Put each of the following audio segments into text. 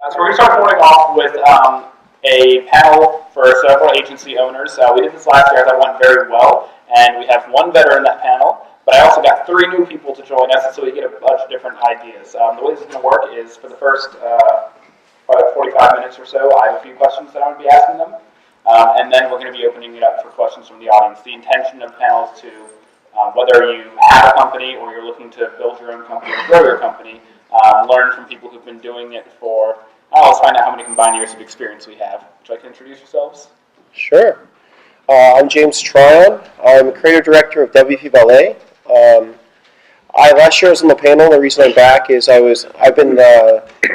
So we're going to start morning off with a panel for several agency owners. We did this last year. I thought it went very well, and we have one veteran in that panel, but I also got 3 new people to join us, so we get a bunch of different ideas. The way this is going to work is for the first probably 45 minutes or so, I have a few questions that I'm going to be asking them, and then we're going to be opening it up for questions from the audience. The intention of the panel is to, whether you have a company or you're looking to build your own company or grow your company, learn from people who've been doing it for, let's find out how many combined years of experience we have. Would you like to introduce yourselves? Sure. I'm James Tryon. I'm creative director of WP Ballet. Last year I was on the panel. The reason I'm back is I've been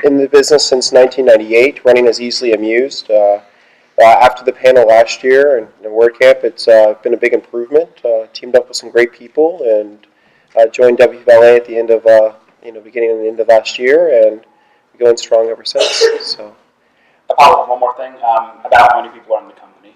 in the business since 1998, running as Easily Amused. After the panel last year and WordCamp, it's been a big improvement. Teamed up with some great people and joined WP Ballet at the end of beginning and the end of last year, and going strong ever since. So. One more thing about how many people are in the company.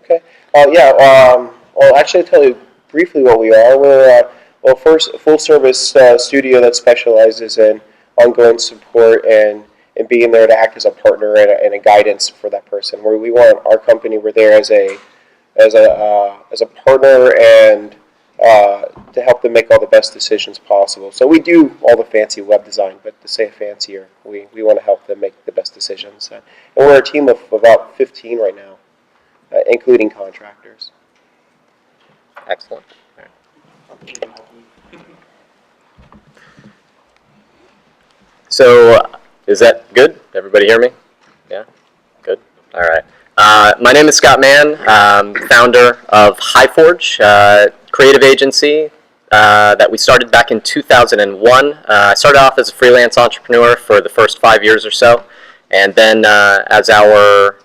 Okay. Well, actually, I'll tell you briefly what we are. We're first a full-service studio that specializes in ongoing support and being there to act as a partner and a guidance for that person. Where we want our company, we're there as a partner and to help them make all the best decisions possible. So we do all the fancy web design, but to say it fancier, we want to help them make the best decisions. And we're a team of about 15 right now, including contractors. Excellent. So, is that good? Everybody hear me? Yeah? Good? All right. My name is Scott Mann, founder of Highforge, creative agency that we started back in 2001. I started off as a freelance entrepreneur for the first 5 years or so, and then as our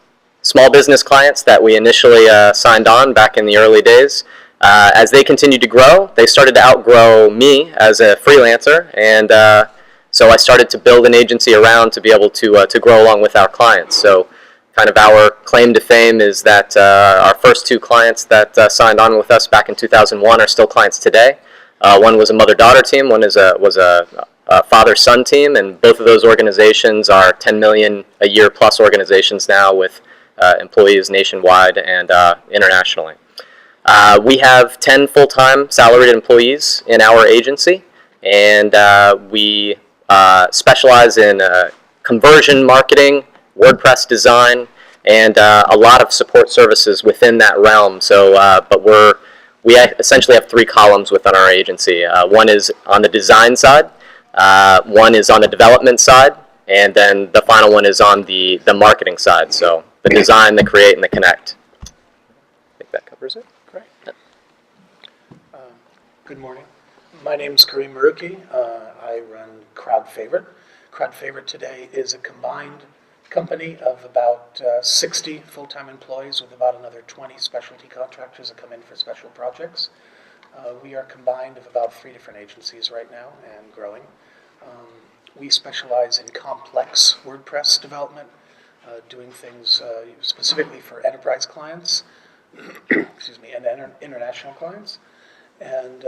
small business clients that we initially signed on back in the early days, as they continued to grow, they started to outgrow me as a freelancer, and so I started to build an agency around to be able to grow along with our clients. So kind of our claim to fame is that our first 2 clients that signed on with us back in 2001 are still clients today. One was a mother-daughter team, one was a father-son team, and both of those organizations are 10 million a year plus organizations now with employees nationwide and internationally. We have 10 full-time salaried employees in our agency, and we specialize in conversion marketing, WordPress design, and a lot of support services within that realm. So, but we essentially have 3 columns within our agency. One is on the design side, one is on the development side, and then the final one is on the marketing side. So the design, the create, and the connect. I think that covers it. Great. Yeah. Good morning. My name is Karim Marucchi. I run Crowd Favorite. Crowd Favorite today is a combined company of about 60 full-time employees with about another 20 specialty contractors that come in for special projects. We are combined of about 3 different agencies right now and growing. We specialize in complex WordPress development, doing things specifically for enterprise clients, excuse me, and international clients. And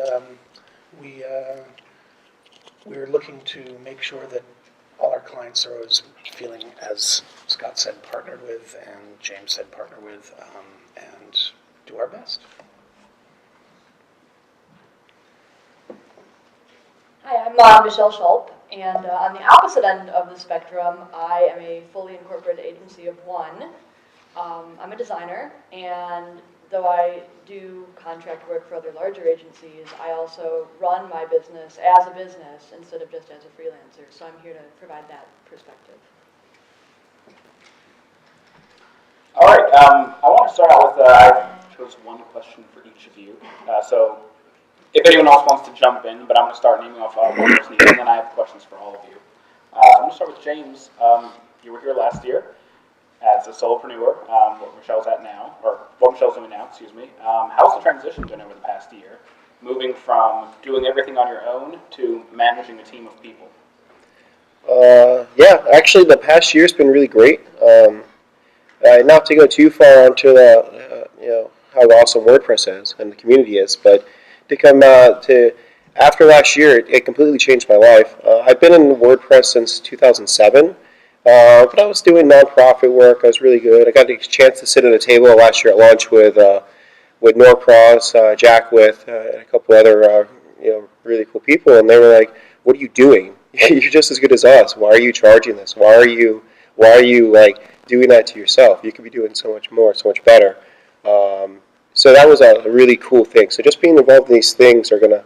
we're looking to make sure that all our clients are always feeling, as Scott said, partnered with, and James said, partner with, and do our best. Hi, I'm Michelle Schulp, and on the opposite end of the spectrum, I am a fully incorporated agency of 1. I'm a designer, and though I do contract work for other larger agencies, I also run my business as a business instead of just as a freelancer, so I'm here to provide that perspective. All right, I want to start out with, I chose 1 question for each of you. So if anyone else wants to jump in, but I'm going to start naming off one person, and then I have questions for all of you. I'm going to start with James. You were here last year as a solopreneur, what Michelle's at now, or what Michelle's doing now, excuse me. How's the transition been over the past year, moving from doing everything on your own to managing a team of people? Yeah, actually the past year's been really great. Not to go too far into how awesome WordPress is and the community is, but to come to after last year, it completely changed my life. I've been in WordPress since 2007. But I was doing nonprofit work. I was really good. I got a chance to sit at a table last year at lunch with Norcross, Jack and a couple other really cool people, and they were like, "What are you doing? You're just as good as us. Why are you charging this? Why are you like doing that to yourself? You could be doing so much more, so much better." So that was a really cool thing. So just being involved in these things are gonna,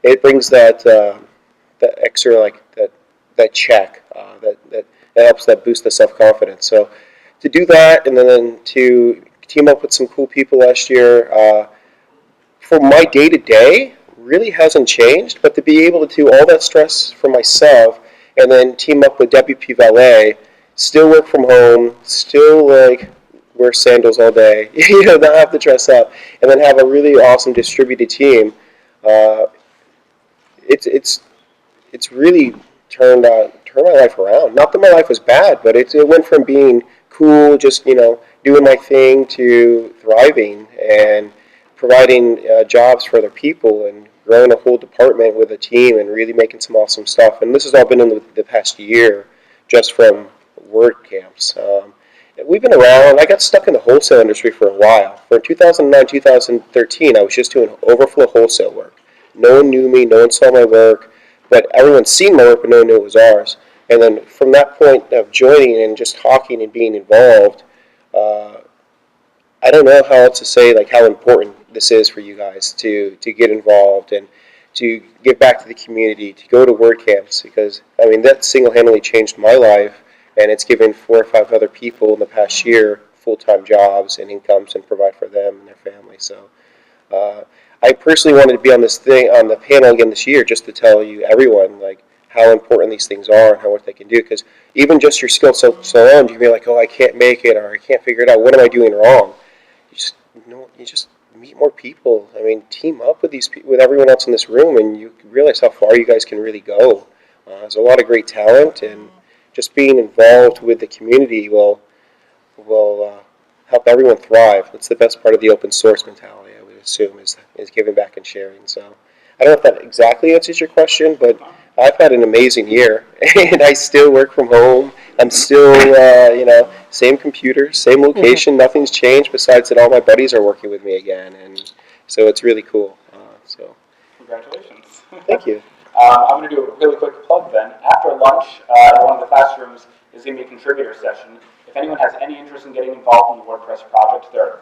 it brings that extra that check that helps that boost the self-confidence. So to do that and then to team up with some cool people last year, for my day-to-day really hasn't changed, but to be able to do all that stress for myself and then team up with WP Valet, still work from home, still wear sandals all day, not have to dress up, and then have a really awesome distributed team, it's really turned my life around. Not that my life was bad, but it went from being cool, just doing my thing, to thriving and providing jobs for other people and growing a whole department with a team and really making some awesome stuff. And this has all been in the past year, just from WordCamps. We've been around. I got stuck in the wholesale industry for a while. For 2009, 2013, I was just doing overflow wholesale work. No one knew me. No one saw my work. But everyone's seen my work, but no one knew it was ours. And then from that point of joining and just talking and being involved, I don't know how else to say how important this is for you guys to get involved and to give back to the community, to go to WordCamps, because that single-handedly changed my life, and it's given 4 or 5 other people in the past year full-time jobs and incomes and provide for them and their family. So I personally wanted to be on the panel again this year, just to tell everyone how important these things are and what they can do. Because even just your skill set alone, you can be like, oh, I can't make it, or I can't figure it out. What am I doing wrong? You just meet more people. Team up with with everyone else in this room, and you realize how far you guys can really go. There's a lot of great talent, and just being involved with the community will help everyone thrive. That's the best part of the open source mentality, I would assume, is giving back and sharing. So I don't know if that exactly answers your question, but I've had an amazing year, and I still work from home. I'm still, same computer, same location. Nothing's changed besides that all my buddies are working with me again, and so it's really cool. Congratulations. Thank you. I'm going to do a really quick plug then. After lunch, one of the classrooms is going to be a contributor session. If anyone has any interest in getting involved in the WordPress project, there are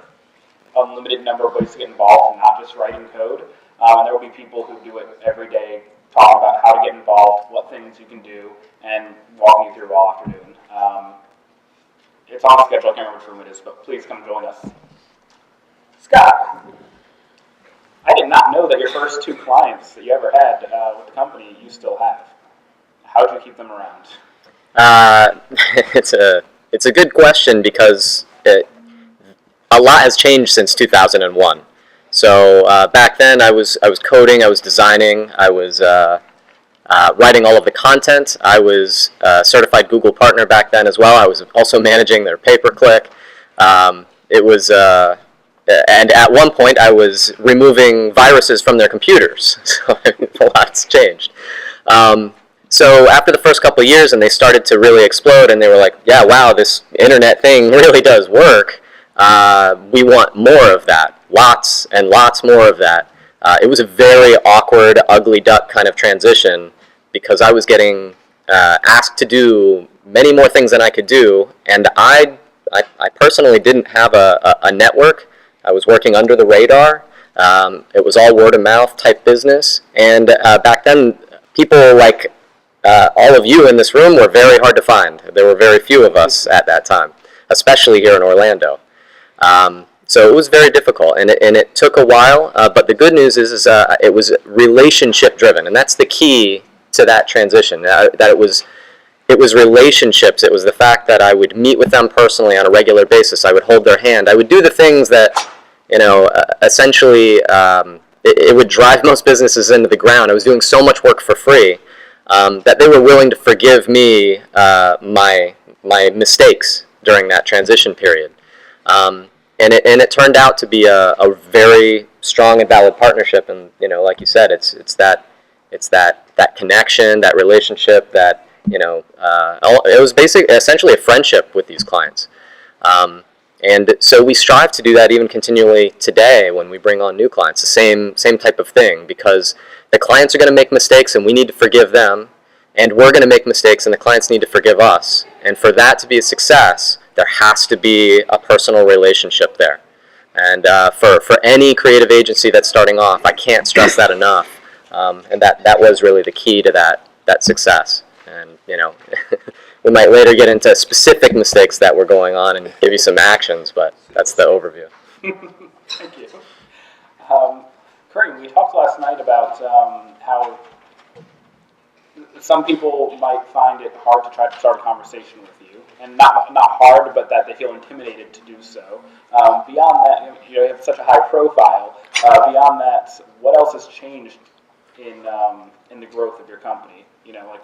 an unlimited number of ways to get involved, and not just writing code. And there will be people who do it every day, talking about how to get involved, what things you can do, and walking you through all afternoon. It's on schedule. I can't remember which room it is, but please come join us. Scott, I did not know that your first 2 clients that you ever had with the company you still have. How did you keep them around? It's a good question, because a lot has changed since 2001. So back then I was coding, I was designing, I was writing all of the content. I was a certified Google partner back then as well. I was also managing their pay-per-click. And at one point I was removing viruses from their computers. So a lot's changed. So after the first couple of years, and they started to really explode, and they were like, yeah, wow, this internet thing really does work. We want more of that. Lots and lots more of that. It was a very awkward, ugly duck kind of transition, because I was getting asked to do many more things than I could do, and I personally didn't have a network. I was working under the radar. It was all word of mouth type business, and back then, people like all of you in this room were very hard to find. There were very few of us at that time, especially here in Orlando. So it was very difficult, and it took a while, but the good news is it was relationship driven, and that's the key to that transition, that it was relationships. It was the fact that I would meet with them personally on a regular basis. I would hold their hand. I would do the things that, essentially, it would drive most businesses into the ground. I was doing so much work for free that they were willing to forgive me my mistakes during that transition period. And it turned out to be a very strong and valid partnership. And like you said, it's that connection, that relationship that it was essentially a friendship with these clients. And so we strive to do that even continually today when we bring on new clients, the same type of thing, because the clients are going to make mistakes and we need to forgive them, and we're going to make mistakes and the clients need to forgive us. And for that to be a success, there has to be a personal relationship there. And for any creative agency that's starting off, I can't stress that enough. And that was really the key to that success. And we might later get into specific mistakes that were going on and give you some actions, but that's the overview. Thank you. Karim, we talked last night about how some people might find it hard to try to start a conversation with you, and not hard, but that they feel intimidated to do so. Beyond that, you have such a high profile. Beyond that, what else has changed in the growth of your company? Like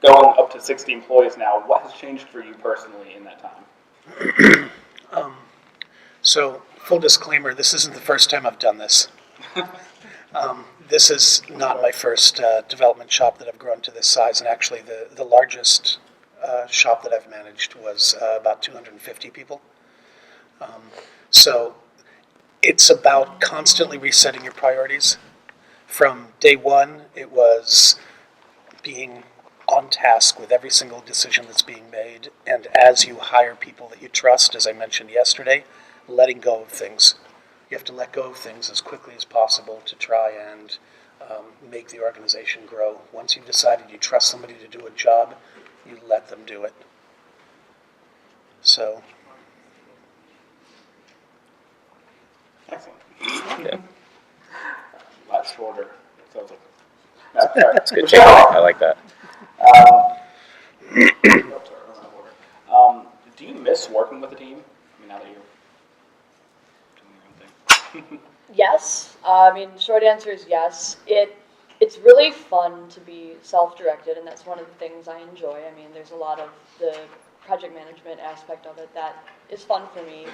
going up to 60 employees now. What has changed for you personally in that time? So, full disclaimer, this isn't the first time I've done this. This is not my first development shop that I've grown to this size, and actually the largest shop that I've managed was about 250 people. So it's about constantly resetting your priorities. From day one, it was being on task with every single decision that's being made, and as you hire people that you trust, as I mentioned yesterday, letting go of things. You have to let go of things as quickly as possible to try and make the organization grow. Once you've decided you trust somebody to do a job, you let them do it. So. Excellent. Yeah. A lot shorter. Sounds like. That's good change. I like that. Do you miss working with the team? I mean, now that you're doing your own thing. Yes. Short answer is yes. It's really fun to be self-directed, and that's one of the things I enjoy. There's a lot of the project management aspect of it that is fun for me.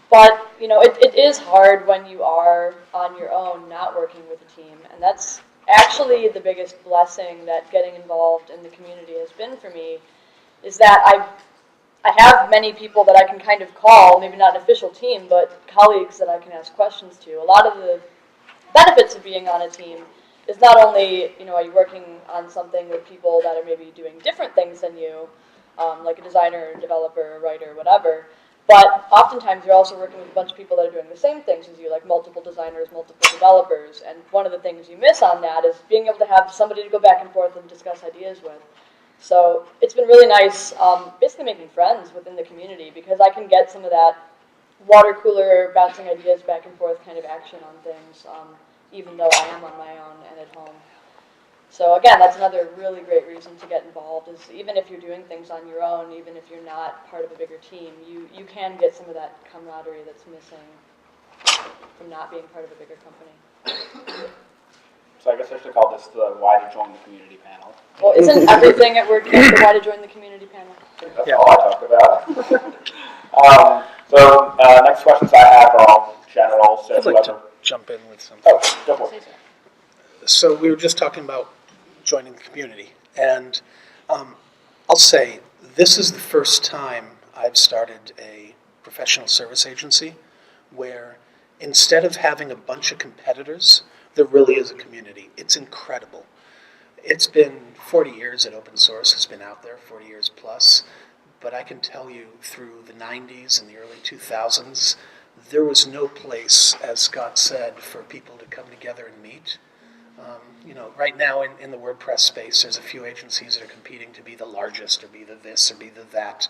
But, it is hard when you are on your own, not working with a team, and that's actually the biggest blessing that getting involved in the community has been for me, is that I have many people that I can kind of call, maybe not an official team, but colleagues that I can ask questions to. A lot of the benefits of being on a team is not only, are you working on something with people that are maybe doing different things than you, like a designer, developer, writer, whatever, but oftentimes you're also working with a bunch of people that are doing the same things as you, like multiple designers, multiple developers, and one of the things you miss on that is being able to have somebody to go back and forth and discuss ideas with. So it's been really nice, basically making friends within the community, because I can get some of that water cooler, bouncing ideas back and forth kind of action on things, even though I am on my own and at home. So again, that's another really great reason to get involved, is even if you're doing things on your own, even if you're not part of a bigger team, you can get some of that camaraderie that's missing from not being part of a bigger company. So I guess I should call this the Why to Join the Community panel. Well, isn't everything at work the Why to Join the Community panel? That's all I talked about. So next questions I have are all general. So I'd like to jump in with something. Oh, go for it. So we were just talking about joining the community, and I'll say this is the first time I've started a professional service agency where instead of having a bunch of competitors, there really is a community. It's incredible. It's been 40 years that open source has been out there, 40 years plus, but I can tell you through the 90s and the early 2000s, there was no place, as Scott said, for people to come together and meet. Right now in the WordPress space, there's a few agencies that are competing to be the largest or be the this or be the that.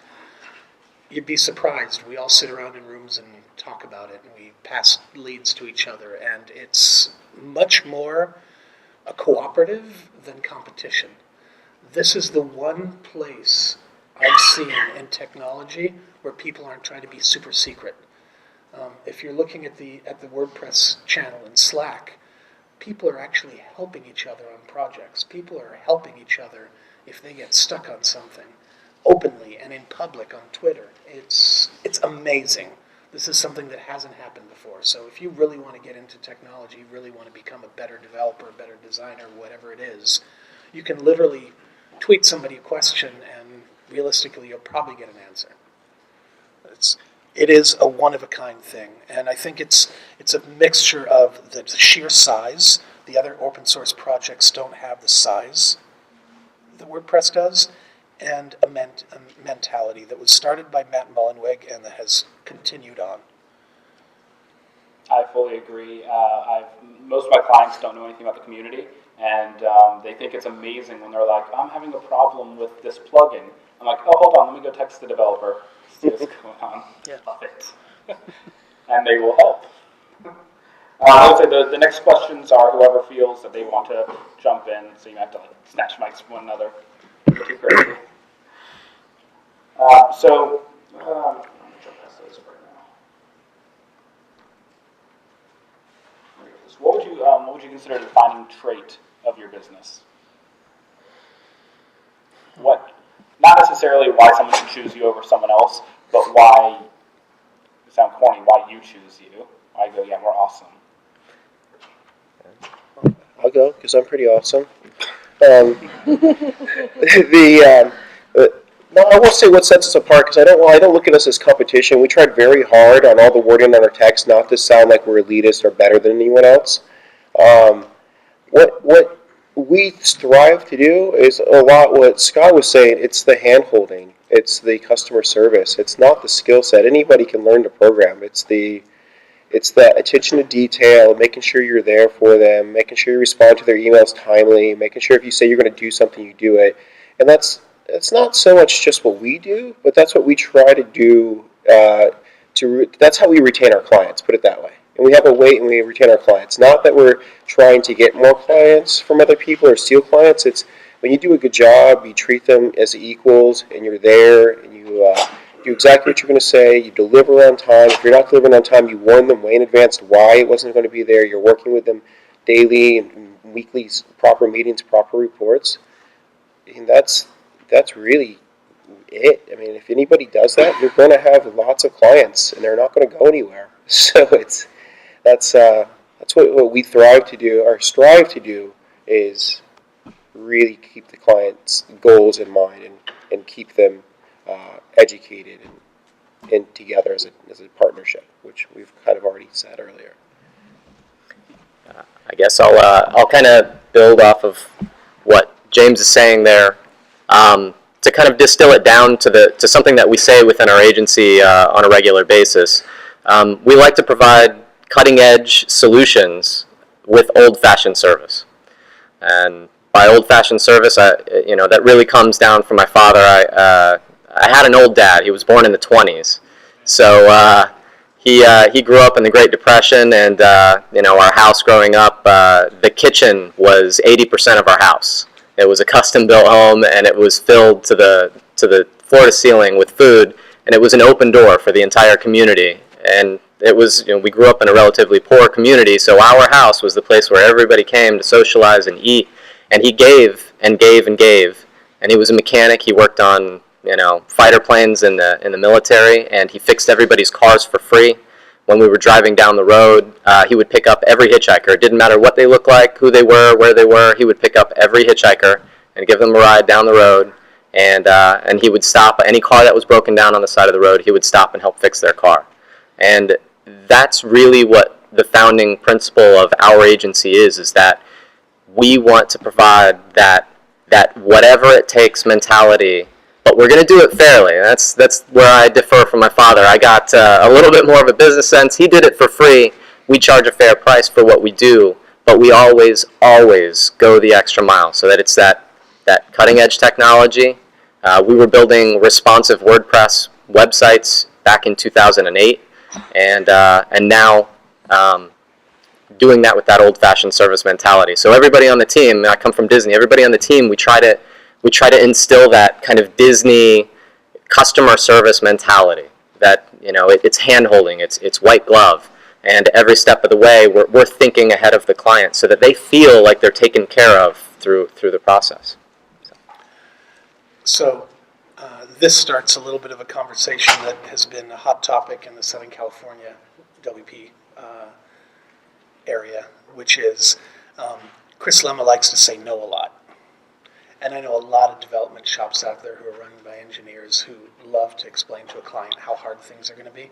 You'd be surprised. We all sit around in rooms and talk about it, and we pass leads to each other, and it's much more a cooperative than competition. This is the one place I've seen in technology where people aren't trying to be super secret. If you're looking at the WordPress channel in Slack, people are actually helping each other on projects. People are helping each other if they get stuck on something, openly and in public on Twitter. It's amazing. This is something that hasn't happened before. So if you really want to get into technology, you really want to become a better developer, a better designer, whatever it is, you can literally tweet somebody a question, and realistically, you'll probably get an answer. It is a one-of-a-kind thing, and I think it's a mixture of the sheer size. The other open source projects don't have the size that WordPress does, and a mentality that was started by Matt Mullenweg and that has continued on. I fully agree. Most of my clients don't know anything about the community, and they think it's amazing when they're like, I'm having a problem with this plugin. I'm like, oh, hold on, let me go text the developer, see what's going on. Yeah. Love it. And they will help. I would say the next questions are whoever feels that they want to jump in, so you have to like snatch mics from one another. Too crazy. I'm going to jump past those right now. What would you consider a defining trait of your business? What, not necessarily why someone should choose you over someone else, but why, it sounds corny, why you choose you. Why you go, yeah, we're awesome. I'll go because I'm pretty awesome. No, I won't say what sets us apart because I don't look at us as competition. We tried very hard on all the wording on our text not to sound like we're elitist or better than anyone else. What we strive to do is a lot what Scott was saying. It's the hand-holding. It's the customer service. It's not the skill set. Anybody can learn to program. It's that attention to detail, making sure you're there for them, making sure you respond to their emails timely, making sure if you say you're going to do something, you do it. And that's not so much just what we do, but that's what we try to do. That's how we retain our clients, put it that way. And we have a way and we retain our clients. Not that we're trying to get more clients from other people or steal clients. It's when you do a good job, you treat them as equals, and you're there, and you do exactly what you're going to say. You deliver on time. If you're not delivering on time, you warn them way in advance why it wasn't going to be there. You're working with them daily and weekly, proper meetings, proper reports. And that's really it. I mean, if anybody does that, you're going to have lots of clients, and they're not going to go anywhere. So that's what we thrive to do, or strive to do, is really keep the clients' goals in mind and keep them educated and together as a partnership, which we've kind of already said earlier. I guess I'll kind of build off of what James is saying there, to kind of distill it down to something that we say within our agency on a regular basis. We like to provide cutting-edge solutions with old-fashioned service, and by old-fashioned service, that really comes down from my father. I had an old dad. He was born in the 20s, so he grew up in the Great Depression, and our house growing up, the kitchen was 80% of our house. It was a custom-built home, and it was filled to the floor to ceiling with food, and it was an open door for the entire community. And it was, we grew up in a relatively poor community, so our house was the place where everybody came to socialize and eat. And he gave and gave and gave. And he was a mechanic. He worked on, fighter planes in the military, and he fixed everybody's cars for free. When we were driving down the road, he would pick up every hitchhiker. It didn't matter what they looked like, who they were, where they were. He would pick up every hitchhiker and give them a ride down the road. And he would stop any car that was broken down on the side of the road. He would stop and help fix their car. And that's really what the founding principle of our agency is that we want to provide that whatever it takes mentality, but we're going to do it fairly. That's where I differ from my father. I got a little bit more of a business sense. He did it for free. We charge a fair price for what we do, but we always go the extra mile so that it's that cutting-edge technology. We were building responsive WordPress websites back in 2008, and now doing that with that old-fashioned service mentality. So everybody on the team, I come from Disney, everybody on the team, we try to instill that kind of Disney customer service mentality, that it's hand-holding, it's white glove, and every step of the way we're thinking ahead of the client so that they feel like they're taken care of through the process. So this starts a little bit of a conversation that has been a hot topic in the Southern California WP area, which is Chris Lemma likes to say no a lot. And I know a lot of development shops out there who are run by engineers who love to explain to a client how hard things are going to be.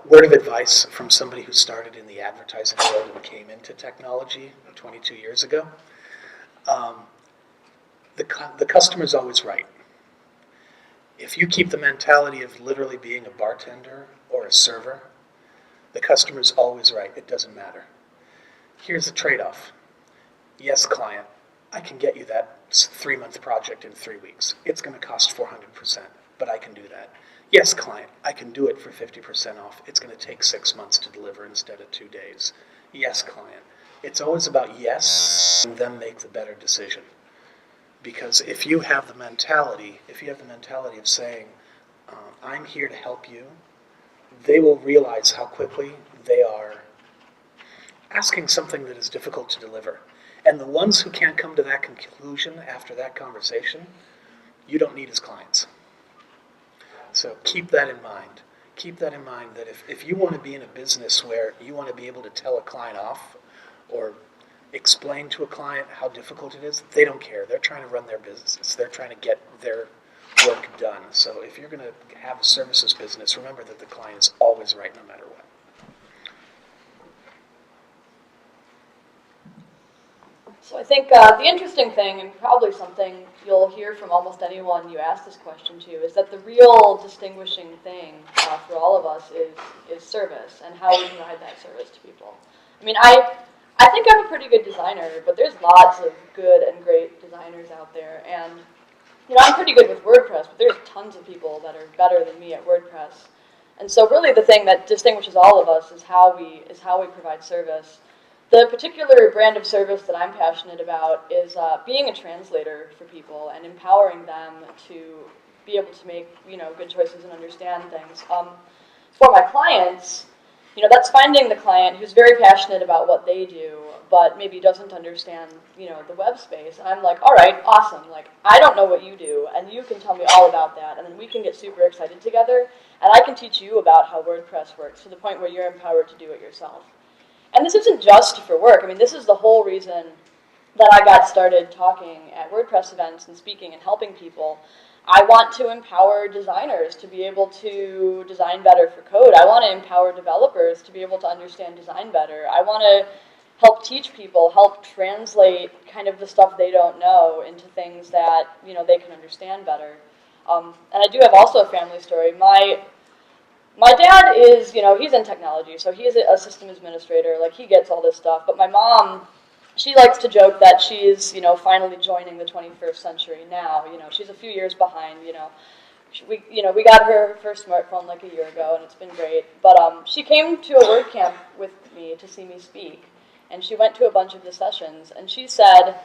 Word of advice from somebody who started in the advertising world and came into technology 22 years ago. The customer's always right. If you keep the mentality of literally being a bartender or a server, the customer's always right. It doesn't matter. Here's the trade-off. Yes, client, I can get you that 3-month project in 3 weeks. It's going to cost 400%, but I can do that. Yes, client, I can do it for 50% off. It's going to take 6 months to deliver instead of 2 days. Yes, client. It's always about yes, and then make the better decision. Because if you have the mentality of saying, I'm here to help you, they will realize how quickly they are asking something that is difficult to deliver. And the ones who can't come to that conclusion after that conversation, you don't need as clients. So keep that in mind. Keep that in mind that if you want to be in a business where you want to be able to tell a client off or explain to a client how difficult it is, they don't care. They're trying to run their businesses. They're trying to get their work done. So if you're going to have a services business, remember that the client is always right no matter what. So I think the interesting thing, and probably something you'll hear from almost anyone you ask this question to, is that the real distinguishing thing for all of us is service and how we provide that service to people. I mean, I think I'm a pretty good designer, but there's lots of good and great designers out there, and I'm pretty good with WordPress, but there's tons of people that are better than me at WordPress. And so really the thing that distinguishes all of us is how we provide service. The particular brand of service that I'm passionate about is being a translator for people and empowering them to be able to make good choices and understand things. For my clients, that's finding the client who's very passionate about what they do, but maybe doesn't understand the web space. And I'm like, all right, awesome. Like, I don't know what you do, and you can tell me all about that, and then we can get super excited together, and I can teach you about how WordPress works to the point where you're empowered to do it yourself. And this isn't just for work. I mean, this is the whole reason that I got started talking at WordPress events and speaking and helping people. I want to empower designers to be able to design better for code. I want to empower developers to be able to understand design better. I want to help teach people, help translate kind of the stuff they don't know into things that, they can understand better. And I do have also a family story. My dad is, he's in technology, so he's a system administrator, like he gets all this stuff. But my mom, she likes to joke that she's, finally joining the 21st century now. She's a few years behind, we got her first smartphone like a year ago, and it's been great. But she came to a WordCamp with me to see me speak, and she went to a bunch of the sessions, and she said,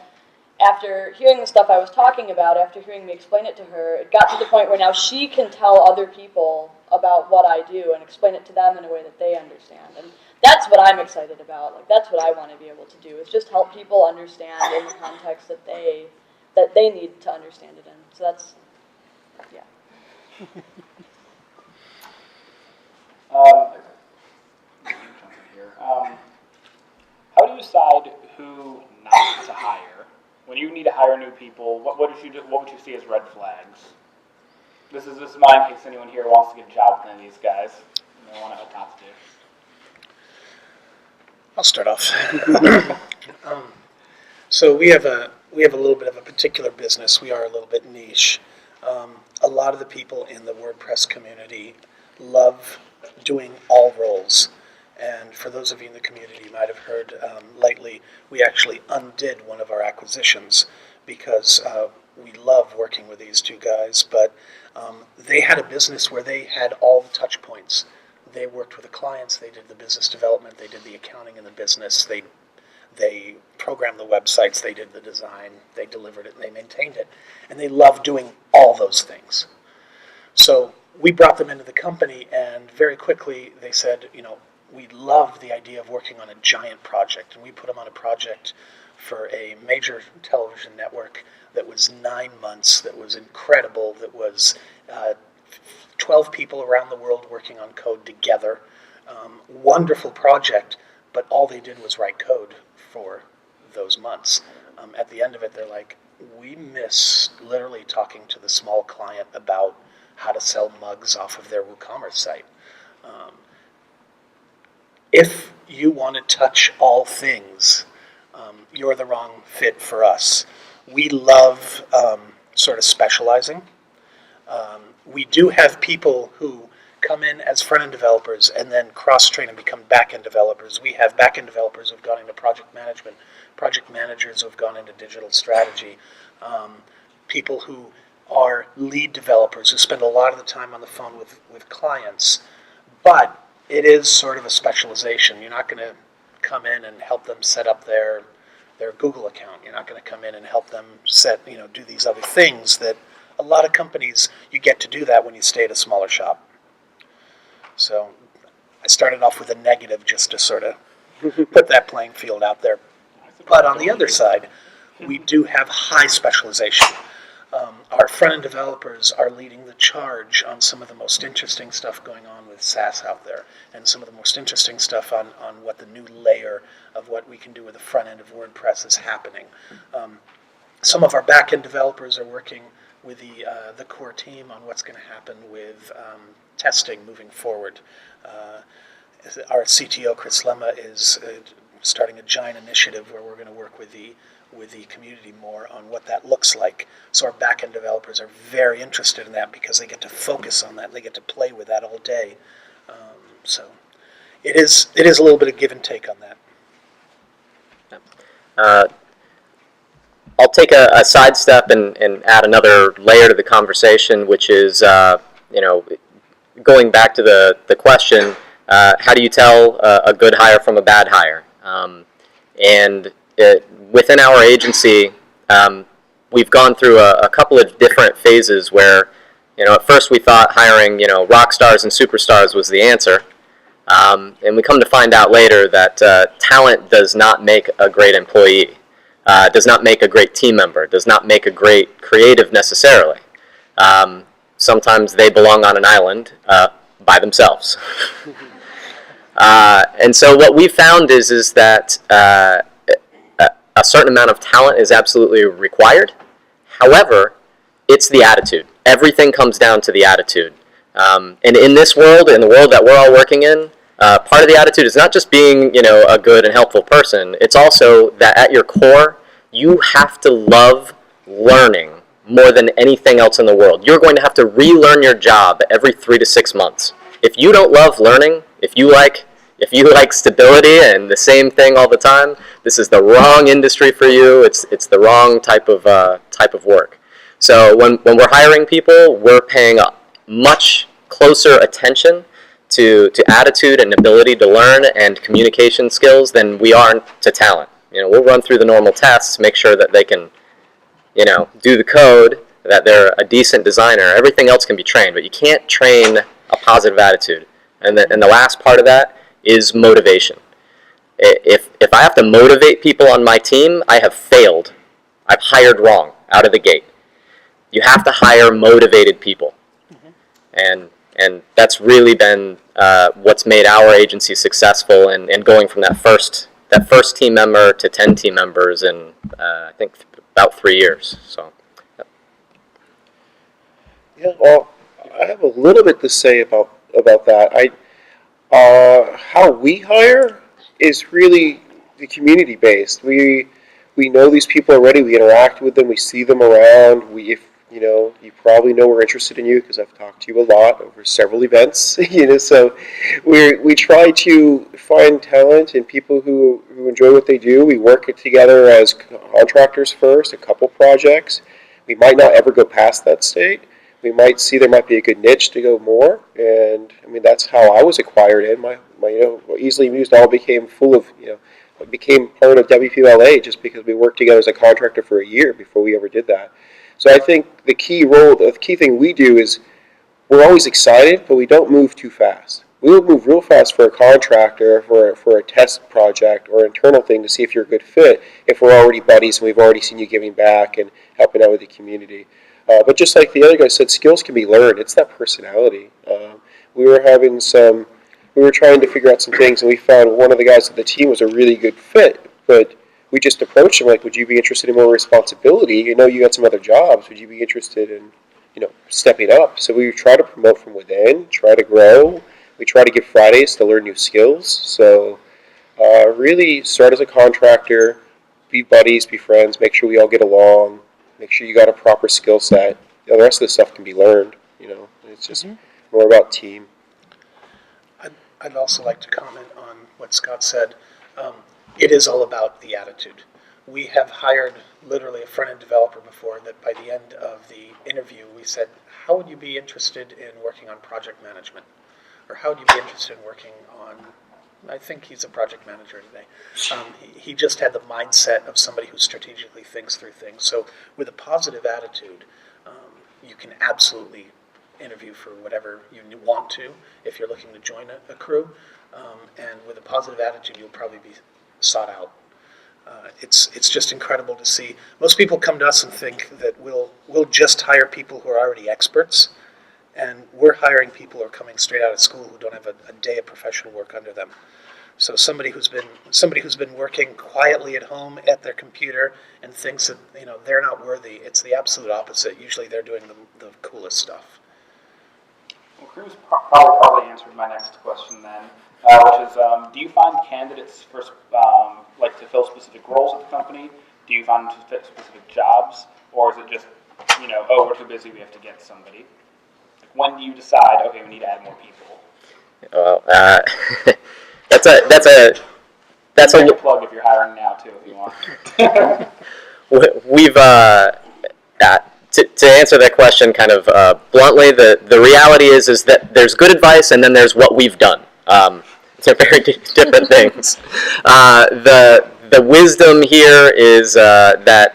after hearing the stuff I was talking about, after hearing me explain it to her, it got to the point where now she can tell other people about what I do and explain it to them in a way that they understand. And that's what I'm excited about. Like, that's what I want to be able to do, is just help people understand in the context that they need to understand it in. So that's, yeah. How do you decide who not to hire? When you need to hire new people, what would you see as red flags? This is mine in case anyone here wants to get a job with any of these guys. They want to help out to do. I'll start off. So we have a little bit of a particular business. We are a little bit niche. A lot of the people in the WordPress community love doing all roles. And for those of you in the community, you might have heard lately, we actually undid one of our acquisitions because we love working with these two guys, but they had a business where they had all the touch points. They worked with the clients, they did the business development, they did the accounting in the business, they programmed the websites, they did the design, they delivered it, and they maintained it. And they loved doing all those things. So we brought them into the company, and very quickly they said, we love the idea of working on a giant project. And we put them on a project for a major television network that was 9 months, that was incredible, that was 12 people around the world working on code together. Wonderful project, but all they did was write code for those months. At the end of it, they're like, we miss literally talking to the small client about how to sell mugs off of their WooCommerce site. If you want to touch all things, you're the wrong fit for us. We love sort of specializing. We do have people who come in as front-end developers and then cross-train and become back-end developers. We have back-end developers who've gone into project management, project managers who've gone into digital strategy, people who are lead developers who spend a lot of the time on the phone with clients. But it is sort of a specialization. You're not going to come in and help them set up their Google account. You're not going to come in and help them do these other things that a lot of companies, you get to do that when you stay at a smaller shop. So I started off with a negative just to sort of put that playing field out there. But on the other side, we do have high specialization. Our front-end developers are leading the charge on some of the most interesting stuff going on with SaaS out there, and some of the most interesting stuff on what the new layer of what we can do with the front end of WordPress is happening. Some of our back-end developers are working with the core team on what's going to happen with testing moving forward. Our CTO, Chris Lemma, is starting a giant initiative where we're going to work with the community more on what that looks like. So our back-end developers are very interested in that because they get to focus on that. They get to play with that all day. So it is a little bit of give and take on that. I'll take a sidestep and add another layer to the conversation, which is, going back to the question, how do you tell a good hire from a bad hire? Within our agency, we've gone through a couple of different phases where, at first we thought hiring, rock stars and superstars was the answer. And we come to find out later that talent does not make a great employee, does not make a great team member, does not make a great creative necessarily. Sometimes they belong on an island by themselves. And so what we found is that a certain amount of talent is absolutely required. However, it's the attitude. Everything comes down to the attitude. And in this world, in the world that we're all working in, part of the attitude is not just being, a good and helpful person. It's also that at your core, you have to love learning more than anything else in the world. You're going to have to relearn your job every 3 to 6 months. If you don't love learning, if you like stability and the same thing all the time, this is the wrong industry for you. It's the wrong type of work. So when we're hiring people, we're paying much closer attention to attitude and ability to learn and communication skills than we are to talent. We'll run through the normal tests, make sure that they can, do the code, that they're a decent designer. Everything else can be trained, but you can't train a positive attitude. And the last part of that is motivation. If I have to motivate people on my team, I have failed. I've hired wrong out of the gate. You have to hire motivated people. Mm-hmm. And that's really been what's made our agency successful and going from that first team member to 10 team members in I think about 3 years. So. Yeah, well, I have a little bit to say about that. How we hire is really the community based. We know these people already. We interact with them. We see them around. You probably know we're interested in you because I've talked to you a lot over several events. So we try to find talent and people who enjoy what they do. We work it together as contractors first, a couple projects. We might not ever go past that state. We might see there might be a good niche to go more, and that's how I was acquired in. My Easily Amused all became full of became part of WPLA just because we worked together as a contractor for a year before we ever did that. So I think the key thing we do is we're always excited, but we don't move too fast. We'll move real fast for a contractor, for a test project or internal thing to see if you're a good fit if we're already buddies and we've already seen you giving back and helping out with the community. But just like the other guy said, skills can be learned. It's that personality. We were trying to figure out some things, and we found one of the guys on the team was a really good fit, but we just approached them like, would you be interested in more responsibility? I know you got some other jobs. Would you be interested in, stepping up? So we try to promote from within, try to grow. We try to give Fridays to learn new skills. So really start as a contractor, be buddies, be friends, make sure we all get along, make sure you got a proper skill set. The rest of the stuff can be learned, It's just more about team. I'd also like to comment on what Scott said. It is all about the attitude. We have hired literally a front-end developer before that by the end of the interview we said, how would you be interested in working on project management? Or how would you be interested in working on, I think he's a project manager today. He just had the mindset of somebody who strategically thinks through things. So with a positive attitude, you can absolutely interview for whatever you want to if you're looking to join a crew. And with a positive attitude, you'll probably be sought out. It's just incredible to see. Most people come to us and think that we'll just hire people who are already experts, and we're hiring people who are coming straight out of school who don't have a day of professional work under them. So somebody who's been working quietly at home at their computer and thinks that they're not worthy. It's the absolute opposite. Usually they're doing the coolest stuff. Well, Karim's probably answered my next question then, which is, do you find candidates for to fill specific roles at the company? Do you find them to fit specific jobs, or is it just we're too busy, we have to get somebody? Like, when do you decide, okay, we need to add more people? Well, that's a plug if you're hiring now too, if you want. We've to answer that question kind of bluntly, the reality is that there's good advice and then there's what we've done. They're very different things. The wisdom here is that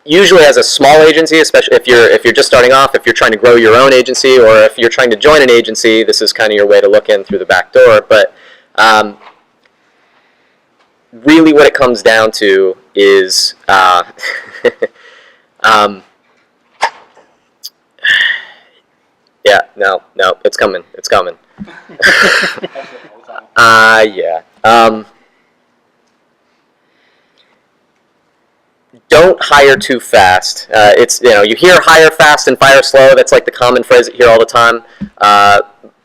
usually as a small agency, especially if you're just starting off, if you're trying to grow your own agency, or if you're trying to join an agency, this is kind of your way to look in through the back door. But really what it comes down to is it's coming. Don't hire too fast. You hear hire fast and fire slow. That's like the common phrase that you hear all the time.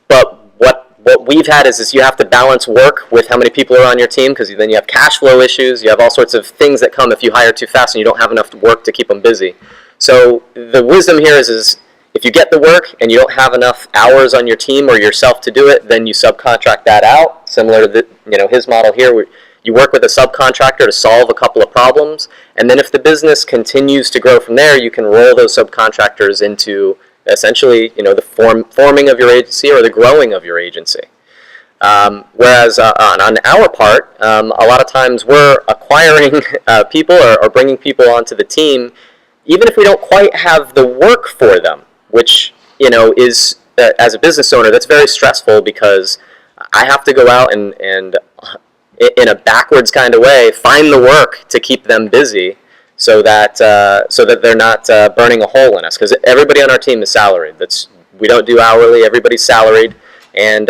But what we've had is you have to balance work with how many people are on your team, because then you have cash flow issues. You have all sorts of things that come if you hire too fast and you don't have enough work to keep them busy. So the wisdom here is if you get the work and you don't have enough hours on your team or yourself to do it, then you subcontract that out. Similar to his model here, where you work with a subcontractor to solve a couple of problems, and then if the business continues to grow from there, you can roll those subcontractors into essentially the forming of your agency or the growing of your agency. Whereas on our part, a lot of times we're acquiring people or bringing people onto the team, even if we don't quite have the work for them, which is as a business owner, that's very stressful, because I have to go out and in a backwards kind of way find the work to keep them busy, so that they're not burning a hole in us, because everybody on our team is salaried. We don't do hourly. Everybody's salaried, and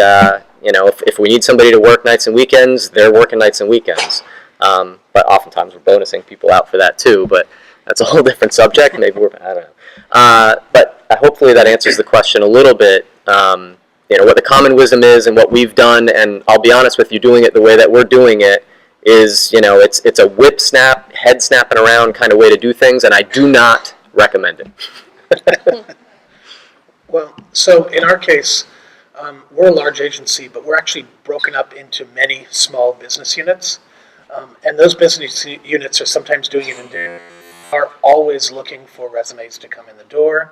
if we need somebody to work nights and weekends, they're working nights and weekends. But oftentimes we're bonusing people out for that too. But that's a whole different subject. Maybe I don't know. But hopefully that answers the question a little bit. What the common wisdom is and what we've done, and I'll be honest with you, doing it the way that we're doing it is, it's a whip snap, head snapping around kind of way to do things, and I do not recommend it. Well, so in our case, we're a large agency, but we're actually broken up into many small business units, and those business units are sometimes doing it in are always looking for resumes to come in the door.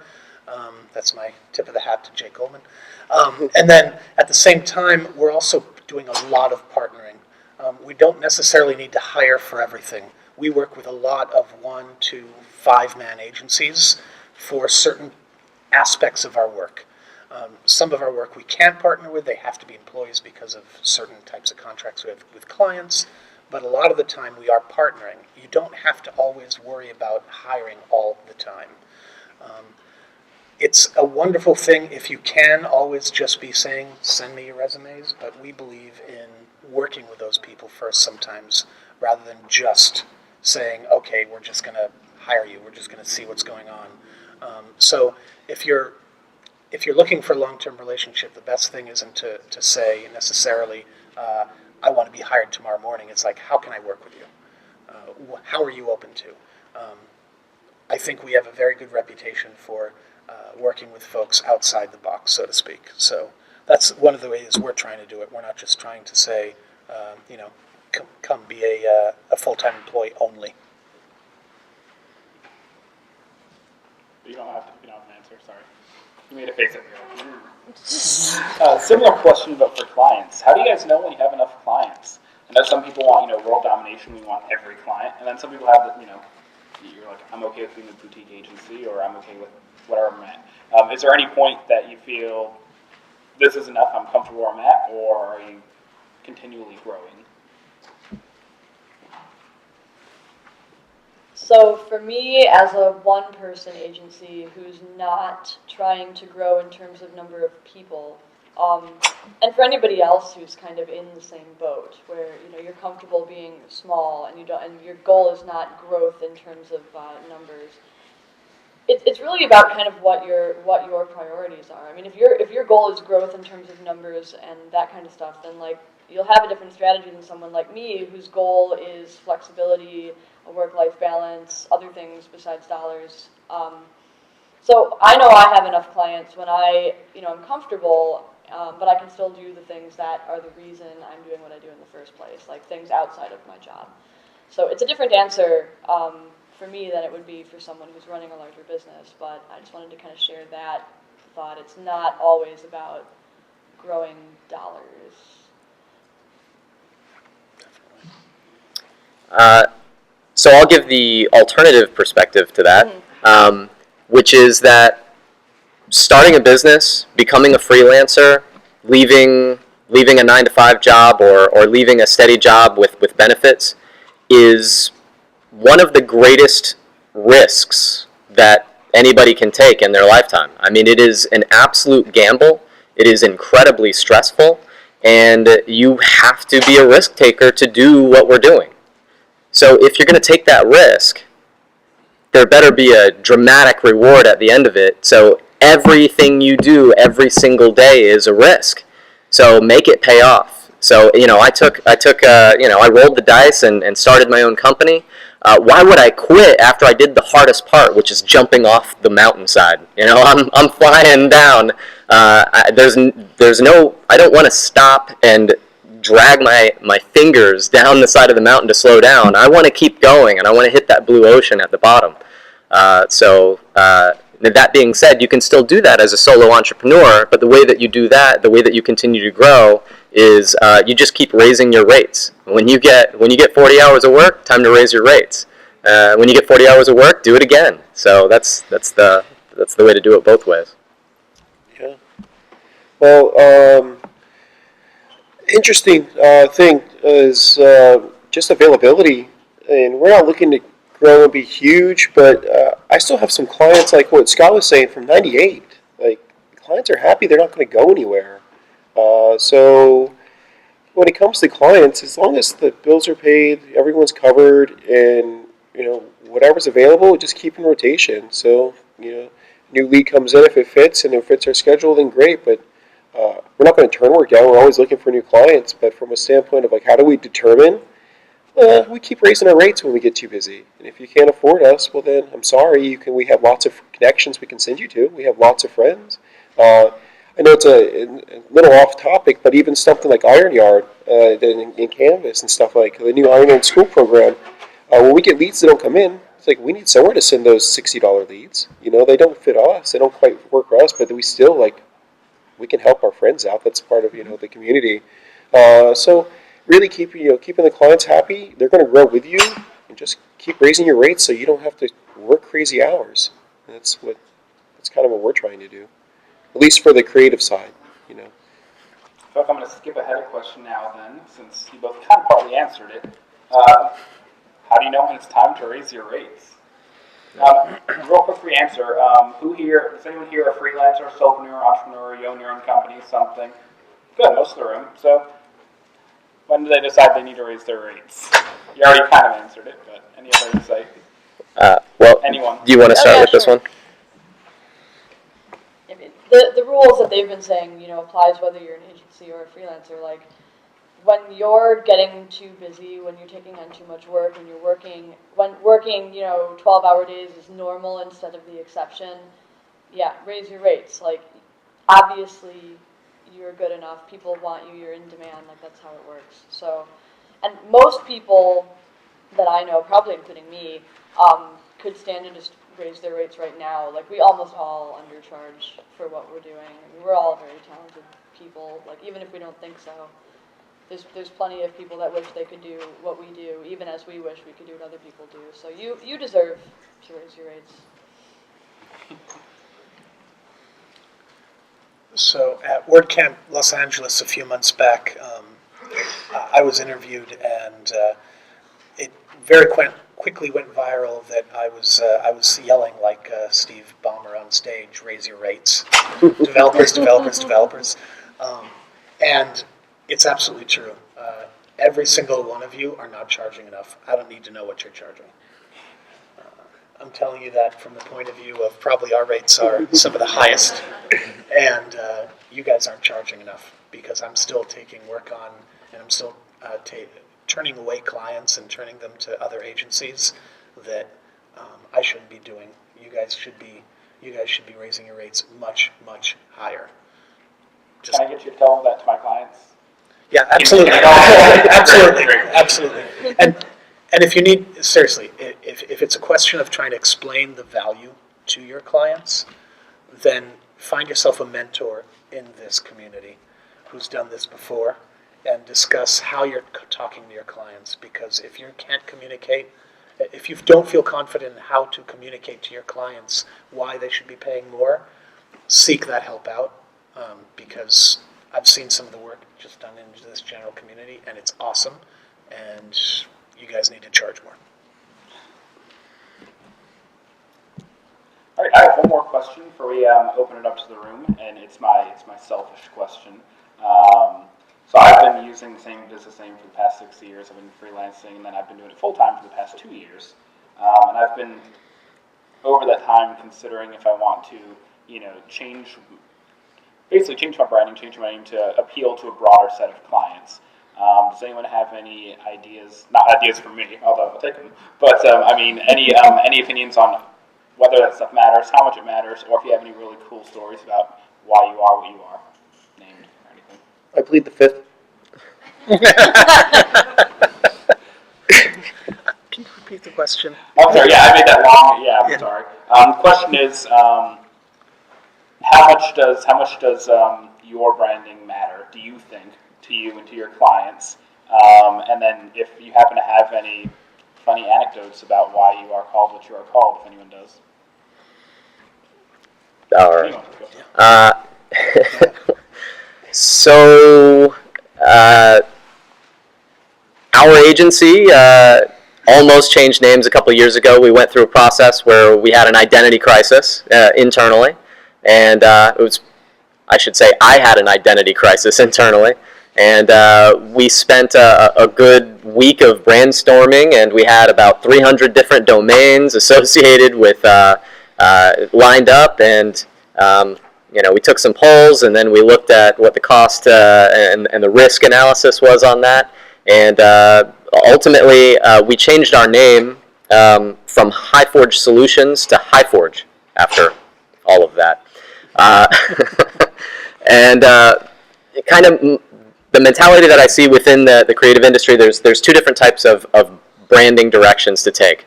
That's my tip of the hat to Jay Goldman. And then at the same time, we're also doing a lot of partnering. We don't necessarily need to hire for everything. We work with a lot of 1 to 5 man agencies for certain aspects of our work. Some of our work we can't partner with. They have to be employees because of certain types of contracts we have with clients. But a lot of the time we are partnering. You don't have to always worry about hiring all the time. It's a wonderful thing if you can always just be saying, send me your resumes, but we believe in working with those people first sometimes rather than just saying, okay, we're just going to hire you, we're just going to see what's going on. So if you're looking for a long-term relationship, the best thing isn't to say necessarily, I want to be hired tomorrow morning. It's like, how can I work with you? How are you open to? I think we have a very good reputation for working with folks outside the box, so to speak. So that's one of the ways we're trying to do it. We're not just trying to say, come be a full-time employee only. You don't have to answer, sorry. You made a face at me. Similar question, but for clients. How do you guys know when you have enough clients? I know some people want, world domination. We want every client, and then some people have, you're like, I'm okay with being a boutique agency, or I'm okay with whatever I'm at. Is there any point that you feel this is enough? I'm comfortable where I'm at, or are you continually growing? So for me, as a one-person agency who's not trying to grow in terms of number of people, and for anybody else who's kind of in the same boat, where you're comfortable being small and your goal is not growth in terms of numbers, it's really about kind of what your priorities are. I mean, if your goal is growth in terms of numbers and that kind of stuff, then you'll have a different strategy than someone like me whose goal is flexibility, a work-life balance, other things besides dollars. So I know I have enough clients when I'm comfortable, but I can still do the things that are the reason I'm doing what I do in the first place, like things outside of my job. So it's a different answer for me than it would be for someone who's running a larger business, but I just wanted to kind of share that thought. It's not always about growing dollars. So I'll give the alternative perspective to that, which is that starting a business, becoming a freelancer, leaving a 9-to-5 job or leaving a steady job with benefits is one of the greatest risks that anybody can take in their lifetime. I mean, it is an absolute gamble. It is incredibly stressful, and you have to be a risk taker to do what we're doing. So if you're going to take that risk, there better be a dramatic reward at the end of it. So everything you do every single day is a risk. So make it pay off. So I rolled the dice and started my own company. Why would I quit after I did the hardest part, which is jumping off the mountainside? I'm flying down. I don't want to stop and drag my fingers down the side of the mountain to slow down. I want to keep going, and I want to hit that blue ocean at the bottom. That being said, you can still do that as a solo entrepreneur, but the way that you do that, the way that you continue to grow, is you just keep raising your rates. When you get 40 hours of work, time to raise your rates. When you get 40 hours of work, do it again. So that's the way to do it both ways. Yeah. Well, interesting thing is just availability, and we're not looking to grow and be huge, but I still have some clients, like what Scott was saying, from '98. Like, clients are happy; they're not going to go anywhere. So when it comes to clients, as long as the bills are paid, everyone's covered, and whatever's available, just keep in rotation. So new lead comes in, if it fits and it fits our schedule, then great. But we're not going to turn work down. We're always looking for new clients. But from a standpoint of how do we determine? We keep raising our rates when we get too busy. And if you can't afford us, well then, I'm sorry. We have lots of connections we can send you to. We have lots of friends. I know it's a little off topic, but even something like Iron Yard in Canvas and stuff like the new Iron Yard School program, when we get leads that don't come in, it's like we need somewhere to send those $60 leads. They don't fit us. They don't quite work for us, but we still we can help our friends out. That's part of the community. So really keeping the clients happy. They're going to grow with you, and just keep raising your rates so you don't have to work crazy hours. And that's kind of what we're trying to do, at least for the creative side. I feel like I'm going to skip ahead a question now then, since you both kind of partly answered it. How do you know when it's time to raise your rates? Real quick free answer. Is anyone here a freelancer, solopreneur, entrepreneur, you own your own company, something? Good, most of the room. So when do they decide they need to raise their rates? You already kind of answered it, but any other insight? Well, Anyone? do you want to start yeah, with this sure. one? I mean, the rules that they've been saying, applies whether you're an agency or a freelancer. Like, when you're getting too busy, when you're taking on too much work, when working, 12-hour days is normal instead of the exception, yeah, raise your rates. Like, obviously, you're good enough. People want you. You're in demand. Like, that's how it works. So, and most people that I know, probably including me, could stand to just raise their rates right now. Like, we almost all undercharge for what we're doing. I mean, we're all very talented people. Like, even if we don't think so, there's plenty of people that wish they could do what we do, even as we wish we could do what other people do. So you deserve to raise your rates. So at WordCamp Los Angeles a few months back, I was interviewed, and it very quickly went viral that I was yelling like Steve Ballmer on stage, "Raise your rates, developers, developers, developers," and it's absolutely true. Every single one of you are not charging enough. I don't need to know what you're charging. I'm telling you that from the point of view of probably our rates are some of the highest, and you guys aren't charging enough, because I'm still taking work on, and I'm still turning away clients and turning them to other agencies that I shouldn't be doing. You guys should be raising your rates much, much higher. Can I get you to tell that to my clients? Yeah, absolutely, absolutely. And if you need, seriously, if it's a question of trying to explain the value to your clients, then find yourself a mentor in this community who's done this before, and discuss how you're talking to your clients. Because if you can't communicate, if you don't feel confident in how to communicate to your clients why they should be paying more, seek that help out, because I've seen some of the work just done in this general community, and it's awesome, and you guys need to charge more. All right, I have one more question before we open it up to the room, and it's my selfish question. So I've been using the same business name for the past 6 years. I've been freelancing, and then I've been doing it full time for the past 2 years. And I've been over that time considering if I want to, change my branding, change my name to appeal to a broader set of clients. Does anyone have any ideas? Not ideas for me, although I'll take them. But any opinions on whether that stuff matters, how much it matters, or if you have any really cool stories about why you are what you are, named or anything? I plead the fifth. Can you repeat the question? I'm sorry. Yeah, I made that long. Yeah, I'm sorry. The question is, how much does your branding matter? Do you think to you and to your clients? And then, if you happen to have any funny anecdotes about why you are called what you are called, if anyone does. All right. So, our agency almost changed names a couple years ago. We went through a process where we had an identity crisis internally, and I had an identity crisis internally, and we spent a good week of brainstorming, and we had about 300 different domains associated with lined up, and we took some polls, and then we looked at what the cost and the risk analysis was on that, and ultimately we changed our name from HighForge Solutions to HighForge after all of that. And kind of the mentality that I see within the creative industry, there's two different types of branding directions to take.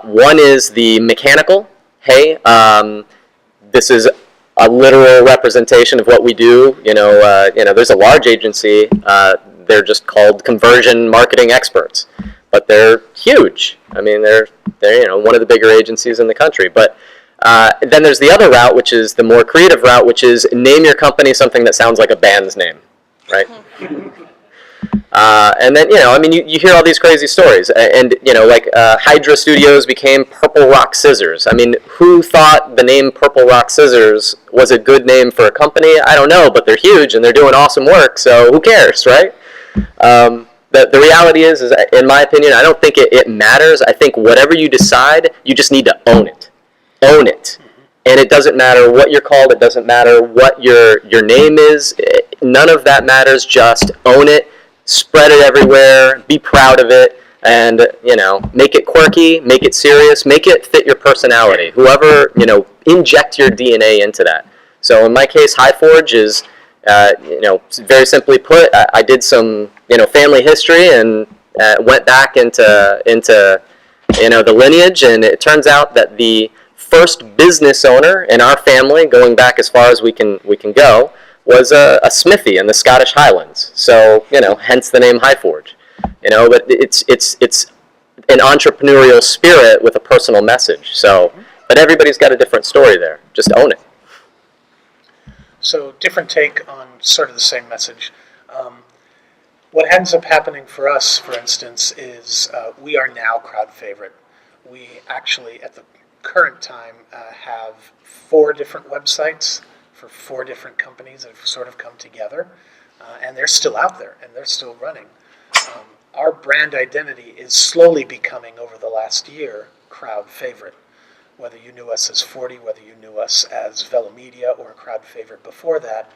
One is the mechanical. Hey, this is a literal representation of what we do. There's a large agency. They're just called conversion marketing experts, but they're huge. I mean, they're one of the bigger agencies in the country. But then there's the other route, which is the more creative route, which is name your company something that sounds like a band's name, right? And then, you hear all these crazy stories. And, Hydra Studios became Purple Rock Scissors. I mean, who thought the name Purple Rock Scissors was a good name for a company? I don't know, but they're huge and they're doing awesome work, so who cares, right? the reality is, in my opinion, I don't think it matters. I think whatever you decide, you just need to own it. Own it. And it doesn't matter what you're called. It doesn't matter what your name is. None of that matters. Just own it. Spread it everywhere. Be proud of it. And, make it quirky. Make it serious. Make it fit your personality. Whoever, inject your DNA into that. So in my case, HighForge is, very simply put, I did some, family history and went back into the lineage. And it turns out that the first business owner in our family, going back as far as we can go, was a smithy in the Scottish Highlands. So, hence the name HighForge. But it's an entrepreneurial spirit with a personal message. So, but everybody's got a different story there. Just own it. So, different take on sort of the same message. What ends up happening for us, for instance, is we are now crowd favorite. We actually, at the current time, have 4 different websites for 4 different companies that have sort of come together, and they're still out there and they're still running. Our brand identity is slowly becoming, over the last year, crowd favorite. Whether you knew us as 40, whether you knew us as Velomedia or crowd favorite before that,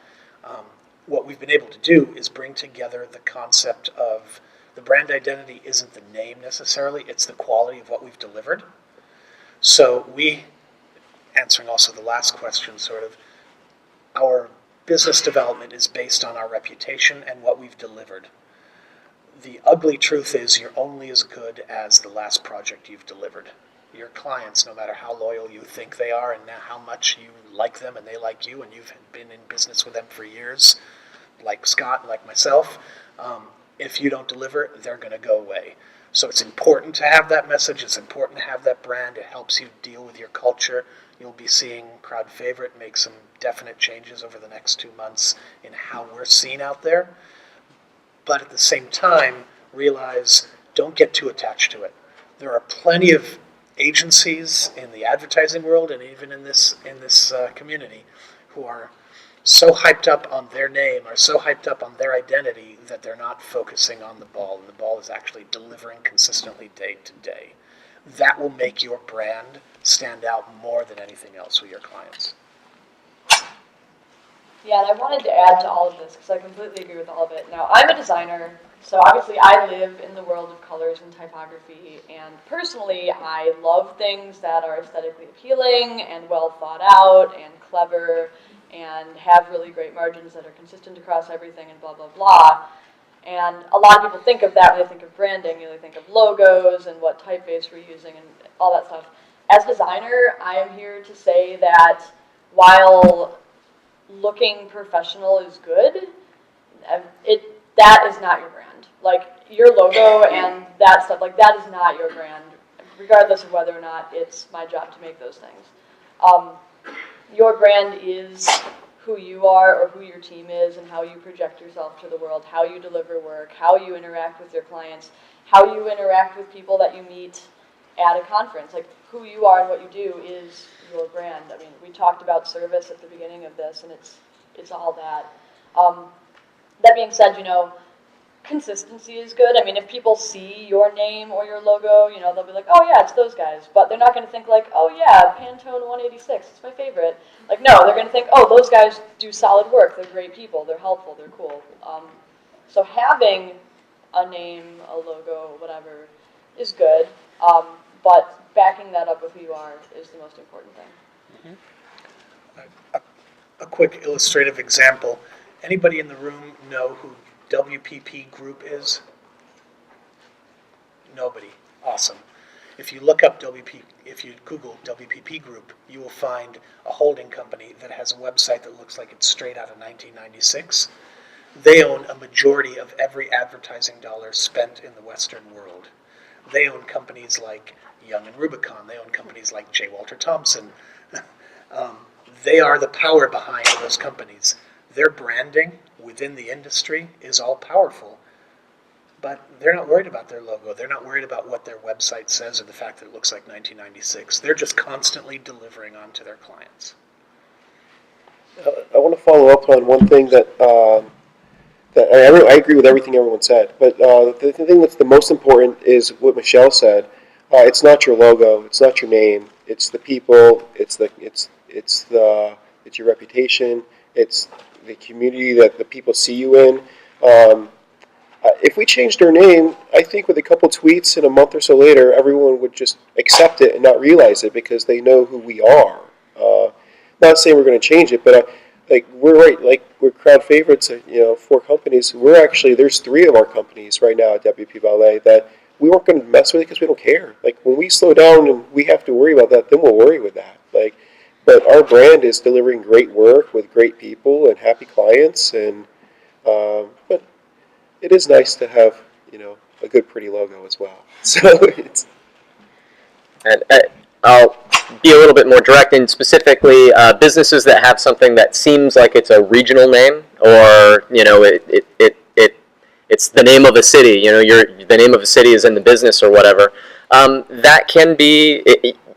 what we've been able to do is bring together the concept of the brand identity isn't the name necessarily, it's the quality of what we've delivered. So answering also the last question, sort of, our business development is based on our reputation and what we've delivered. The ugly truth is you're only as good as the last project you've delivered. Your clients, no matter how loyal you think they are and how much you like them and they like you and you've been in business with them for years, like Scott, like myself, if you don't deliver, they're going to go away. So it's important to have that message. It's important to have that brand. It helps you deal with your culture. You'll be seeing Crowd Favorite make some definite changes over the next 2 months in how we're seen out there. But at the same time, realize don't get too attached to it. There are plenty of agencies in the advertising world and even in this community who are so hyped up on their name or so hyped up on their identity that they're not focusing on the ball, and the ball is actually delivering consistently day to day. That will make your brand stand out more than anything else with your clients. Yeah, and I wanted to add to all of this because I completely agree with all of it. Now, I'm a designer, so obviously I live in the world of colors and typography, and personally I love things that are aesthetically appealing and well thought out and clever and have really great margins that are consistent across everything and blah, blah, blah. And a lot of people think of that when they think of branding. They think of logos and what typeface we're using and all that stuff. As a designer, I am here to say that while looking professional is good, that is not your brand. Like, your logo and that stuff, like, that is not your brand, regardless of whether or not it's my job to make those things. Your brand is who you are or who your team is and how you project yourself to the world, how you deliver work, how you interact with your clients, how you interact with people that you meet at a conference. Like, who you are and what you do is your brand. I mean, we talked about service at the beginning of this, and it's all that. That being said, consistency is good. I mean, if people see your name or your logo, they'll be like, oh yeah, it's those guys. But they're not going to think like, oh yeah, Pantone 186, it's my favorite. Like, no, they're going to think, oh, those guys do solid work. They're great people. They're helpful. They're cool. So having a name, a logo, whatever, is good. But backing that up with who you are is the most important thing. Mm-hmm. A quick illustrative example. Anybody in the room know who WPP Group is? Nobody. Awesome. If you look up if you Google WPP Group, you will find a holding company that has a website that looks like it's straight out of 1996. They own a majority of every advertising dollar spent in the Western world. They own companies like Young and Rubicon. They own companies like J. Walter Thompson. They are the power behind those companies. Their branding within the industry is all powerful, but they're not worried about their logo. They're not worried about what their website says or the fact that it looks like 1996. They're just constantly delivering on to their clients. I want to follow up on one thing that I agree with everything everyone said, but the thing that's the most important is what Michelle said. It's not your logo, it's not your name, it's the people, it's your reputation, it's the community that the people see you in. If we changed our name, I think with a couple tweets and a month or so later, everyone would just accept it and not realize it because they know who we are. Not saying we're going to change it, but like we're right, like we're crowd favorites. 4 companies. We're actually there's 3 of our companies right now at WP Ballet that we weren't going to mess with it because we don't care. Like when we slow down and we have to worry about that, then we'll worry with that. Like, but our brand is delivering great work with great people and happy clients, and but it is nice to have a good, pretty logo as well. So it's. And I'll be a little bit more direct in specifically businesses that have something that seems like it's a regional name, or it's the name of a city. The name of a city is in the business or whatever. That can be.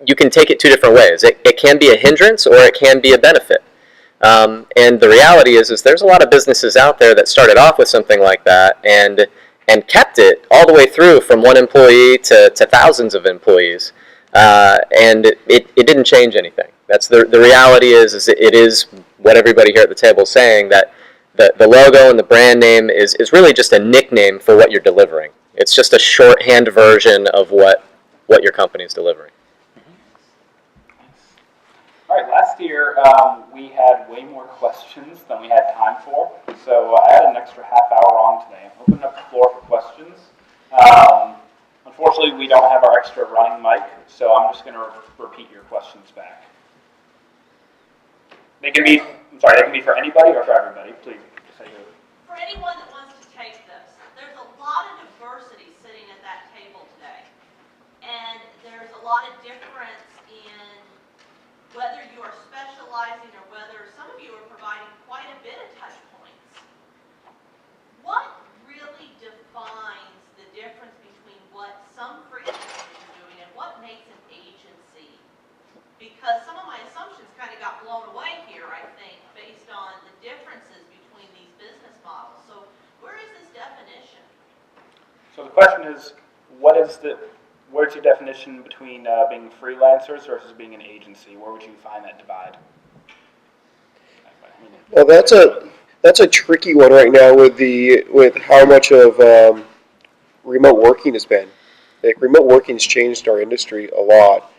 You can take it 2 different ways. It can be a hindrance or it can be a benefit. And the reality is there's a lot of businesses out there that started off with something like that and kept it all the way through from 1 employee to thousands of employees. And it didn't change anything. That's the reality is it is what everybody here at the table is saying, that the logo and the brand name is really just a nickname for what you're delivering. It's just a shorthand version of what your company is delivering. All right, last year we had way more questions than we had time for, so I had an extra half hour on today. I'm opening up the floor for questions. Unfortunately, we don't have our extra running mic, so I'm just going to repeat your questions back. They can be for anybody or for everybody. Please say who. For anyone that wants to take this, there's a lot of diversity sitting at that table today, and there's a lot of difference in whether you are specializing or whether some of you are providing quite a bit of touch points. What really defines the difference between what some freelancers are doing and what makes an agency? Because some of my assumptions kind of got blown away here, I think, based on the differences between these business models. So where is this definition? So the question is, where's your definition between being freelancers versus being an agency? Where would you find that divide? Well, that's a tricky one right now with how much of remote working has been. Like remote working has changed our industry a lot.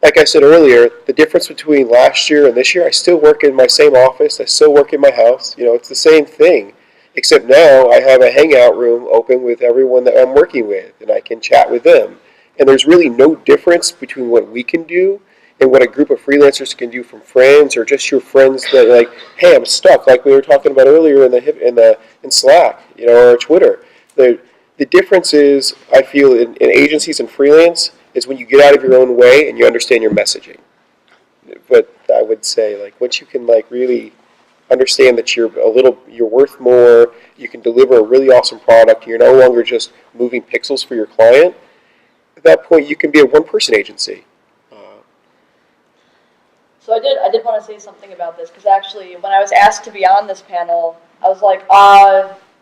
Like I said earlier, the difference between last year and this year, I still work in my same office. I still work in my house. It's the same thing, except now I have a hangout room open with everyone that I'm working with, and I can chat with them. And there's really no difference between what we can do and what a group of freelancers can do from friends or just your friends that are like, hey, I'm stuck, like we were talking about earlier in Slack, or Twitter. The difference is, I feel, in agencies and freelance is when you get out of your own way and you understand your messaging. But I would say, like, once you can really understand that you're worth more, you can deliver a really awesome product, you're no longer just moving pixels for your client, at that point you can be a one-person agency. So I did want to say something about this, because actually when I was asked to be on this panel, I was like,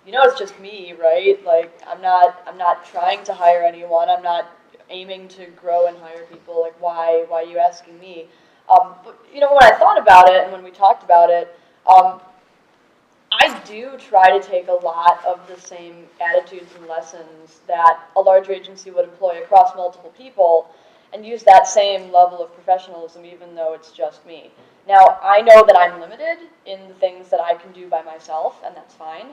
it's just me, right? Like, I'm not trying to hire anyone. I'm not aiming to grow and hire people. Like, why are you asking me? But when I thought about it and when we talked about it, I do try to take a lot of the same attitudes and lessons that a larger agency would employ across multiple people and use that same level of professionalism even though it's just me. Now, I know that I'm limited in the things that I can do by myself, and that's fine.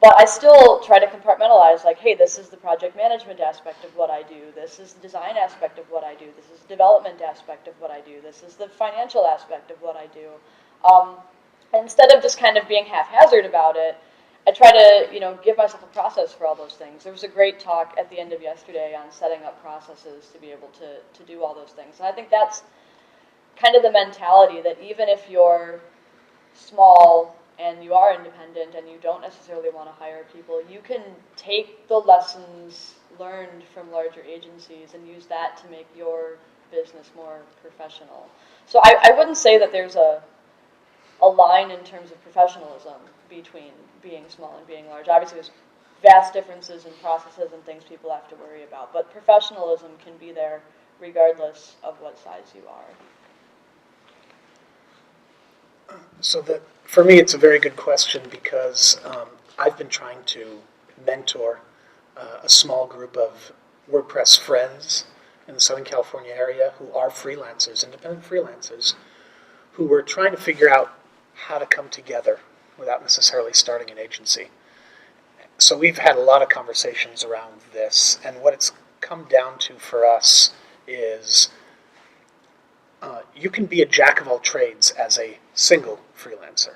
But I still try to compartmentalize, like, hey, this is the project management aspect of what I do. This is the design aspect of what I do. This is the development aspect of what I do. This is the financial aspect of what I do. And instead of just kind of being haphazard about it, I try to, give myself a process for all those things. There was a great talk at the end of yesterday on setting up processes to be able to do all those things. And I think that's kind of the mentality that even if you're small and you are independent and you don't necessarily want to hire people, you can take the lessons learned from larger agencies and use that to make your business more professional. So I wouldn't say that there's a a line in terms of professionalism between being small and being large. Obviously, there's vast differences in processes and things people have to worry about, but professionalism can be there regardless of what size you are. So for me, it's a very good question because I've been trying to mentor a small group of WordPress friends in the Southern California area who are freelancers, independent freelancers, who were trying to figure out how to come together without necessarily starting an agency. So we've had a lot of conversations around this, and what it's come down to for us is you can be a jack of all trades as a single freelancer.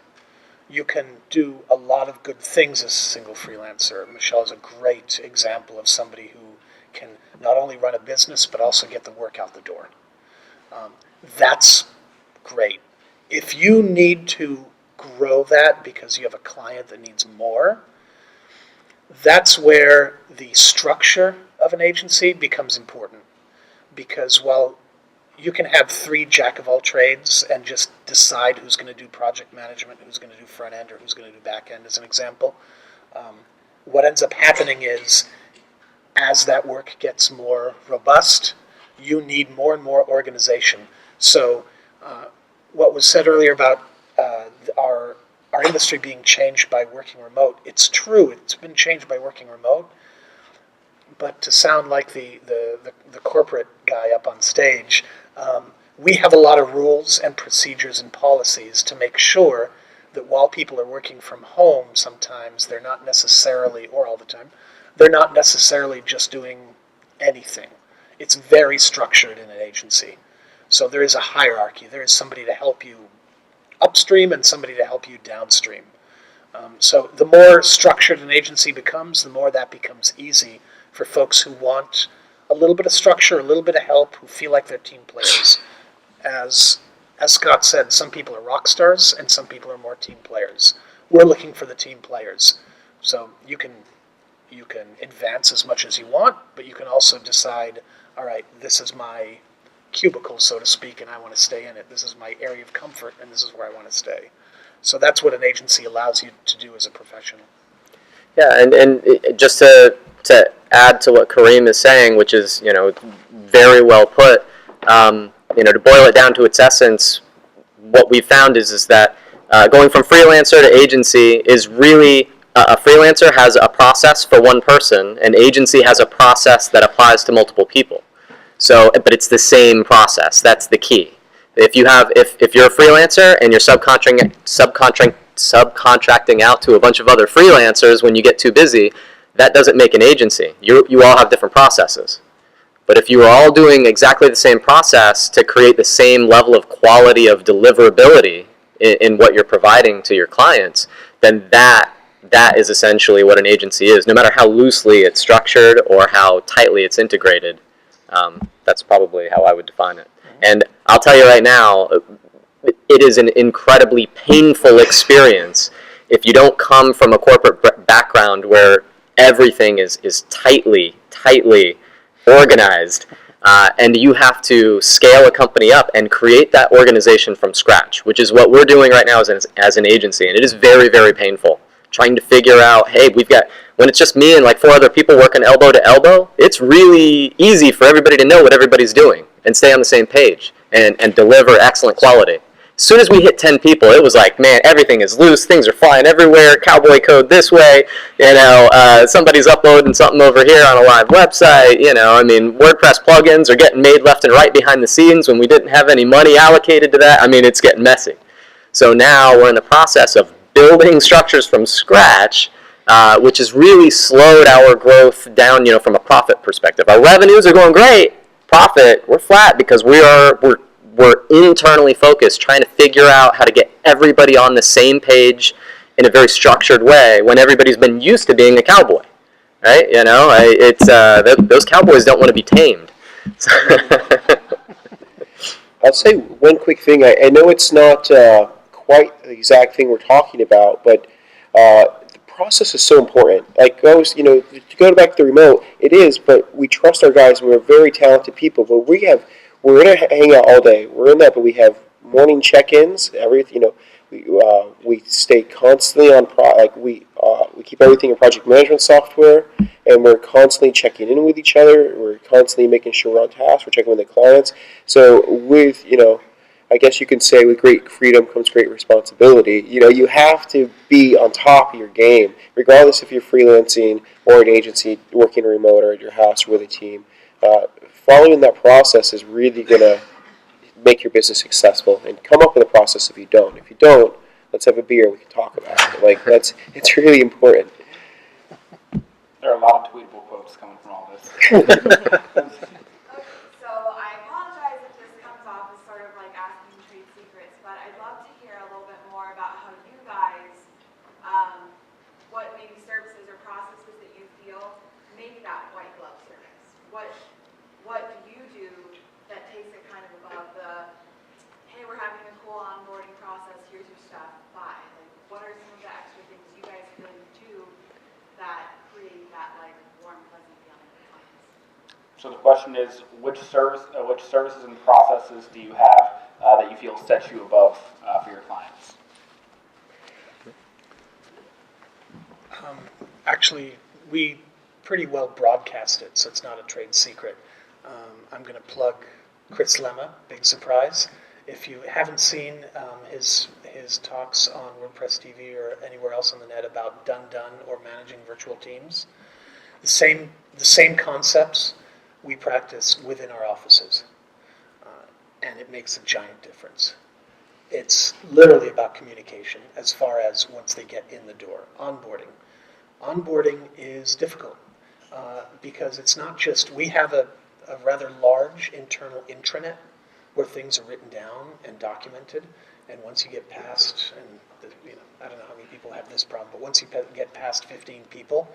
You can do a lot of good things as a single freelancer. Michelle is a great example of somebody who can not only run a business, but also get the work out the door. That's great. If you need to grow that because you have a client that needs more, that's where the structure of an agency becomes important. Because while you can have 3 jack of all trades and just decide who's going to do project management, who's going to do front end, or who's going to do back end as an example, what ends up happening is as that work gets more robust, you need more and more organization. So what was said earlier about our industry being changed by working remote, it's true, it's been changed by working remote, but to sound like the corporate guy up on stage, we have a lot of rules and procedures and policies to make sure that while people are working from home, sometimes they're not necessarily, or all the time, they're not necessarily just doing anything. It's very structured in an agency. So there is a hierarchy. There is somebody to help you upstream and somebody to help you downstream. So the more structured an agency becomes, the more that becomes easy for folks who want a little bit of structure, a little bit of help, who feel like they're team players. As Scott said, some people are rock stars and some people are more team players. We're looking for the team players. So you can advance as much as you want, but you can also decide, all right, this is my cubicle, so to speak, and I want to stay in it. This is my area of comfort, and this is where I want to stay. So that's what an agency allows you to do as a professional. Yeah, and just to add to what Karim is saying, which is, very well put, to boil it down to its essence, what we found is that going from freelancer to agency is really, a freelancer has a process for one person, an agency has a process that applies to multiple people. So, but it's the same process. That's the key. If you're a freelancer and you're subcontracting out to a bunch of other freelancers when you get too busy, that doesn't make an agency. You all have different processes. But if you are all doing exactly the same process to create the same level of quality of deliverability in what you're providing to your clients, then that is essentially what an agency is, no matter how loosely it's structured or how tightly it's integrated. That's probably how I would define it. And I'll tell you right now, it is an incredibly painful experience if you don't come from a corporate background where everything is tightly organized, and you have to scale a company up and create that organization from scratch, which is what we're doing right now as an agency, and it is very, very painful. Trying to figure out, hey, when it's just me and like 4 other people working elbow to elbow, it's really easy for everybody to know what everybody's doing and stay on the same page and deliver excellent quality. As soon as we hit 10 people, it was like, man, everything is loose, things are flying everywhere, cowboy code this way, somebody's uploading something over here on a live website, WordPress plugins are getting made left and right behind the scenes when we didn't have any money allocated to that. It's getting messy. So now we're in the process of building structures from scratch, which has really slowed our growth down, from a profit perspective. Our revenues are going great. Profit, we're flat because we're internally focused, trying to figure out how to get everybody on the same page in a very structured way when everybody's been used to being a cowboy, right? Those cowboys don't want to be tamed. I'll say one quick thing. I know it's not quite the exact thing we're talking about, but the process is so important. Like, to go back to the remote, it is, but we trust our guys, and we're very talented people, but we're going to hang out all day. We're in that, but we have morning check-ins. We We stay constantly on we keep everything in project management software, and we're constantly checking in with each other. We're constantly making sure we're on task. We're checking with the clients. So with I guess you can say with great freedom comes great responsibility. You have to be on top of your game, regardless if you're freelancing or an agency working remote or at your house with a team. Following that process is really going to make your business successful, and come up with a process if you don't. If you don't, let's have a beer, we can talk about it. It's really important. There are a lot of tweetable quotes coming from all this. So I apologize if this comes off as sort of like asking trade secrets, but I'd love to hear a little bit more about how you guys, what maybe services or processes that you feel, maybe that white glove service. What do you do that takes it kind of above the, hey, we're having a cool onboarding process, here's your stuff, bye. Like, what are some of the extra things you guys really do that create that like warm, pleasant feeling with clients? So the question is, which services and processes do you have that you feel set you above for your clients? Actually, we pretty well broadcast it, so it's not a trade secret. I'm going to plug Chris Lemma, big surprise. If you haven't seen his talks on WordPress TV or anywhere else on the net about done or managing virtual teams, the same concepts we practice within our offices, and it makes a giant difference. It's literally about communication as far as once they get in the door. Onboarding is difficult because it's not just, we have a rather large internal intranet where things are written down and documented, and once you get past, and I don't know how many people have this problem, but once you get past 15 people,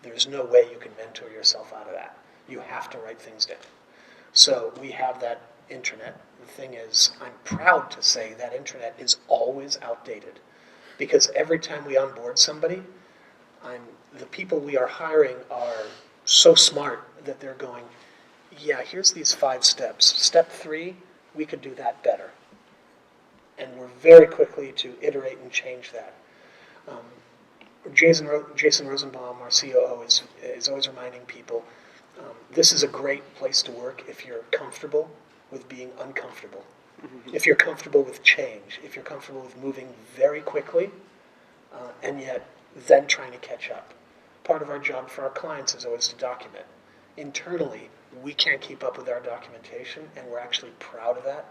there's no way you can mentor yourself out of that. You have to write things down. So we have that intranet. The thing is, I'm proud to say that intranet is always outdated, because every time we onboard somebody, the people we are hiring are so smart that they're going, yeah, here's these 5 steps. Step 3, we could do that better. And we're very quickly to iterate and change that. Jason Rosenbaum, our COO, is always reminding people, this is a great place to work if you're comfortable with being uncomfortable. If you're comfortable with change, if you're comfortable with moving very quickly, and yet then trying to catch up. Part of our job for our clients is always to document. Internally, we can't keep up with our documentation, and we're actually proud of that.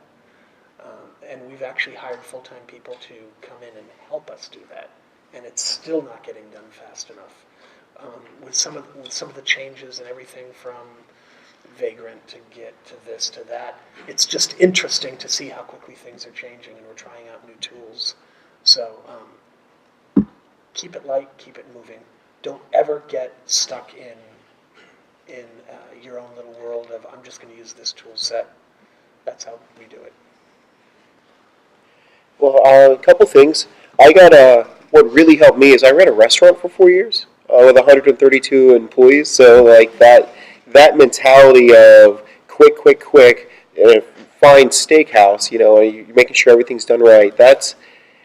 And we've actually hired full-time people to come in and help us do that. And it's still not getting done fast enough. With some of the changes and everything from Vagrant to Git to this to that, it's just interesting to see how quickly things are changing, and we're trying out new tools. So keep it light, keep it moving. Don't ever get stuck in your own little world of, I'm just going to use this tool set. That's how we do it. Well, a couple things. I got what really helped me is I ran a restaurant for 4 years with 132 employees. So like that mentality of quick, fine steakhouse, you're making sure everything's done right.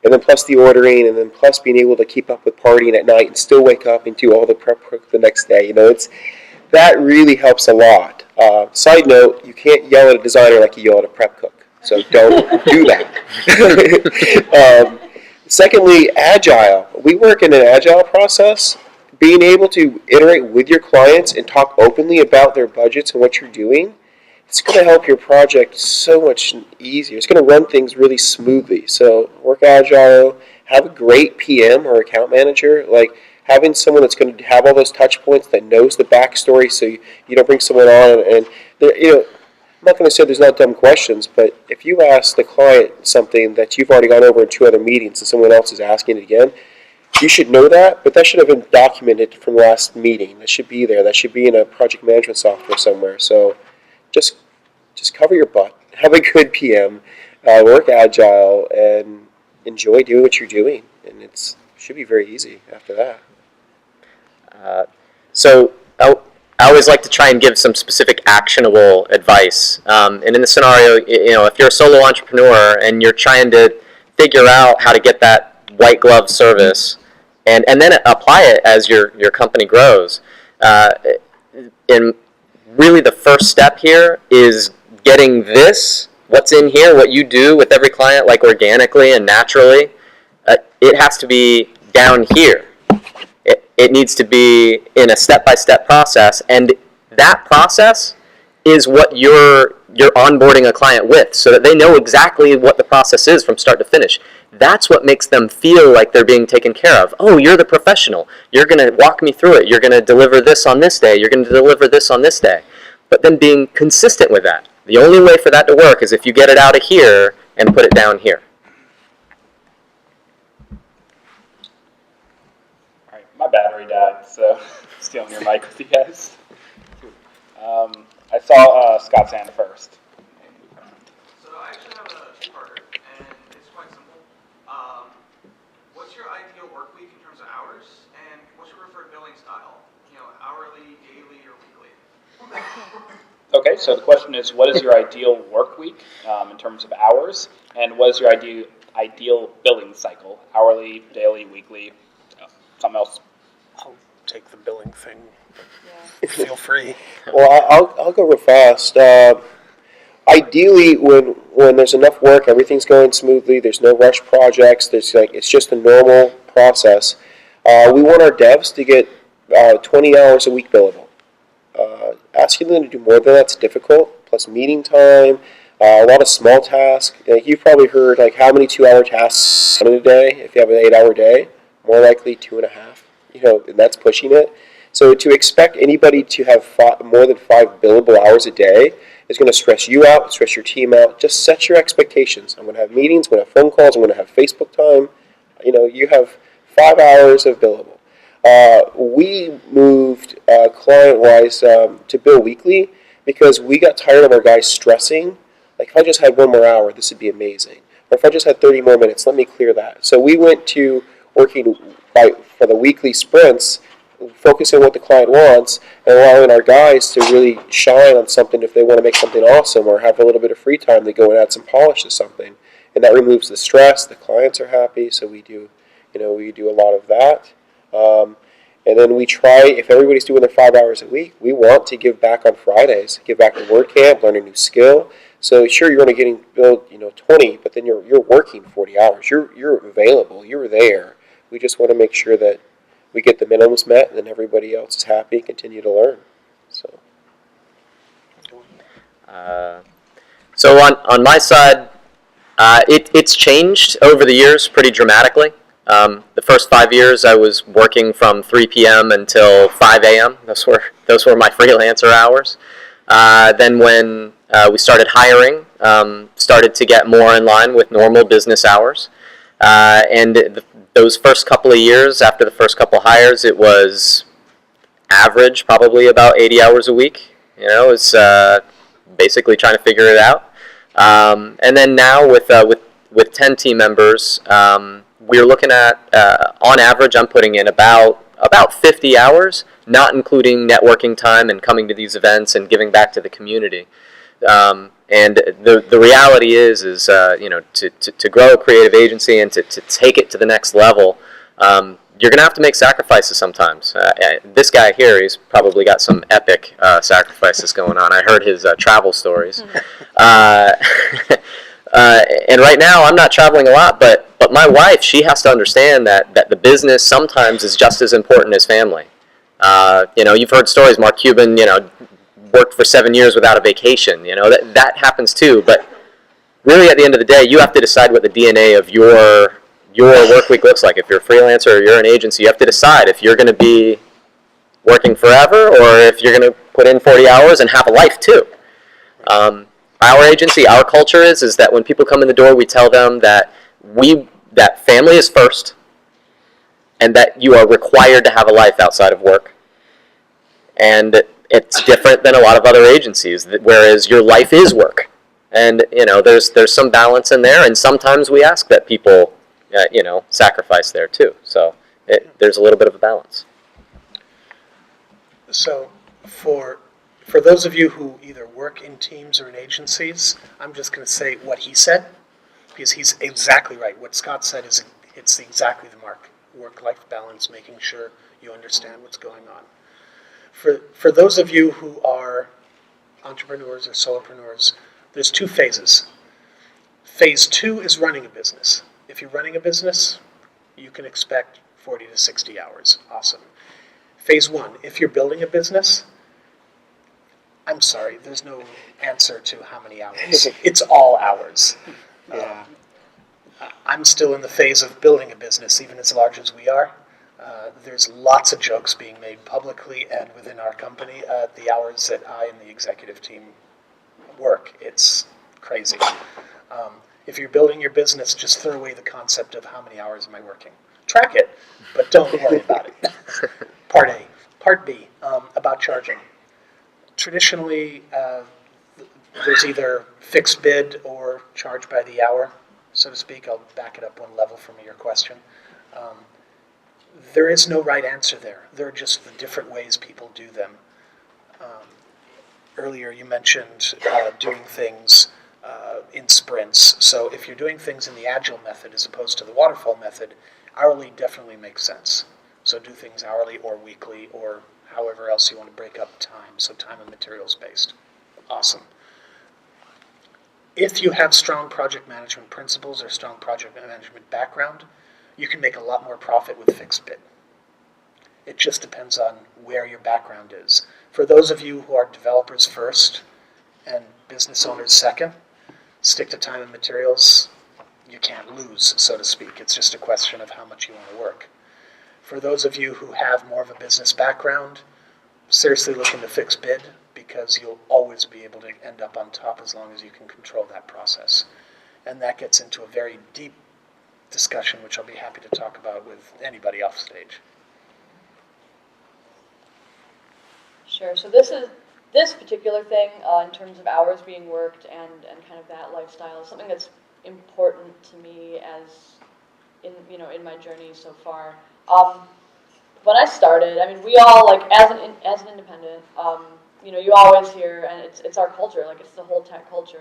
And then plus the ordering, and then plus being able to keep up with partying at night and still wake up and do all the prep work the next day. That really helps a lot. Side note, you can't yell at a designer like you yell at a prep cook. So don't do that. Secondly, agile. We work in an agile process. Being able to iterate with your clients and talk openly about their budgets and what you're doing, it's going to help your project so much easier. It's going to run things really smoothly. So work agile, have a great PM or account manager, like having someone that's going to have all those touch points, that knows the backstory, so you don't bring someone on and I'm not going to say there's not dumb questions, but if you ask the client something that you've already gone over in 2 other meetings and someone else is asking it again, you should know that, but that should have been documented from the last meeting. That should be there. That should be in a project management software somewhere. So just cover your butt. Have a good PM, work agile, and enjoy doing what you're doing. And it should be very easy after that. So I always like to try and give some specific actionable advice. And in the scenario, if you're a solo entrepreneur and you're trying to figure out how to get that white glove service, and then apply it as your company grows. And really the first step here is getting this, what's in here, what you do with every client, like organically and naturally, it has to be down here. It needs to be in a step-by-step process, and that process is what you're onboarding a client with, so that they know exactly what the process is from start to finish. That's what makes them feel like they're being taken care of. Oh, you're the professional. You're going to walk me through it. You're going to deliver this on this day. You're going to deliver this on this day. But then being consistent with that. The only way for that to work is if you get it out of here and put it down here. All right, my battery died, so stealing your mic with you guys. I saw Scott's hand first. So I actually have a two-parter, and it's quite simple. What's your ideal work week in terms of hours, and what's your preferred billing style? You know, hourly, daily, or weekly? Okay, so the question is, what is your ideal work week in terms of hours, and what is your ideal billing cycle? Hourly, daily, weekly, something else? I'll take the billing thing. Yeah. Feel free. Well, I'll go real fast. Ideally, when there's enough work, everything's going smoothly. There's no rush projects. It's just a normal process. We want our devs to get 20 hours a week billable. Asking them to do more than that's difficult. Plus meeting time, a lot of small tasks. You've probably heard how many 2-hour tasks in a day. If you have an 8-hour day, more likely 2.5. And that's pushing it. So to expect anybody to have more than 5 billable hours a day is going to stress you out, stress your team out. Just set your expectations. I'm going to have meetings, I'm going to have phone calls, I'm going to have Facebook time. You have 5 hours of billable. We moved client-wise to bill weekly because we got tired of our guys stressing. If I just had 1 more hour, this would be amazing. Or if I just had 30 more minutes, let me clear that. So we went to working for the weekly sprints, focusing on what the client wants, and allowing our guys to really shine on something if they want to make something awesome or have a little bit of free time to go and add some polish to something. And that removes the stress. The clients are happy, so we do a lot of that. And then we try, if everybody's doing their 5 hours a week, we want to give back on Fridays, give back to WordCamp, learn a new skill. So sure, you're only getting billed 20, but then you're working 40 hours. You're available. You're there. We just want to make sure that we get the minimums met, and then everybody else is happy and continue to learn. So on my side, it's changed over the years pretty dramatically. The first 5 years I was working from 3 p.m. until 5 a.m. Those were my freelancer hours. Then when we started hiring, started to get more in line with normal business hours. And those first couple of years, after the first couple hires, it was average, probably about 80 hours a week. It's basically trying to figure it out. And then now with 10 team members, we're looking at, on average, I'm putting in about 50 hours, not including networking time and coming to these events and giving back to the community. And the reality is to grow a creative agency and to take it to the next level, you're going to have to make sacrifices sometimes. This guy here, he's probably got some epic sacrifices going on. I heard his travel stories. And right now, I'm not traveling a lot, but my wife, she has to understand that the business sometimes is just as important as family. You've heard stories. Mark Cuban, worked for 7 years without a vacation. That happens too. But really, at the end of the day, you have to decide what the DNA of your work week looks like. If you're a freelancer or you're an agency, you have to decide if you're going to be working forever or if you're going to put in 40 hours and have a life too. Our agency, our culture is that when people come in the door, we tell them that family is first and that you are required to have a life outside of work. And it's different than a lot of other agencies, whereas your life is work. And, there's some balance in there, and sometimes we ask that people, sacrifice there too. So there's a little bit of a balance. So for those of you who either work in teams or in agencies, I'm just going to say what he said, because he's exactly right. What Scott said is it's exactly the mark. Work-life balance, making sure you understand what's going on. For those of you who are entrepreneurs or solopreneurs, there's two phases. Phase 2 is running a business. If you're running a business, you can expect 40 to 60 hours. Awesome. Phase 1, if you're building a business, I'm sorry, there's no answer to how many hours. It's all hours. Yeah. I'm still in the phase of building a business, even as large as we are. There's lots of jokes being made publicly and within our company at the hours that I and the executive team work. It's crazy. If you're building your business, just throw away the concept of how many hours am I working. Track it, but don't worry about it. Part A. Part B, about charging. Traditionally, there's either fixed bid or charge by the hour, so to speak. I'll back it up one level from your question. There is no right answer there. There are just the different ways people do them. Earlier you mentioned doing things in sprints. So if you're doing things in the agile method as opposed to the waterfall method, hourly definitely makes sense. So do things hourly or weekly or however else you want to break up time. So time and materials based. Awesome. If you have strong project management principles or strong project management background, you can make a lot more profit with fixed bid. It just depends on where your background is. For those of you who are developers first and business owners second, stick to time and materials. You can't lose, so to speak. It's just a question of how much you want to work. For those of you who have more of a business background, seriously look into fixed bid because you'll always be able to end up on top as long as you can control that process. And that gets into a very deep discussion, which I'll be happy to talk about with anybody off stage. Sure. So this particular thing in terms of hours being worked and kind of that lifestyle is something that's important to me as in my journey so far. When I started, I mean, we all as an independent, you always hear, and it's our culture, it's the whole tech culture,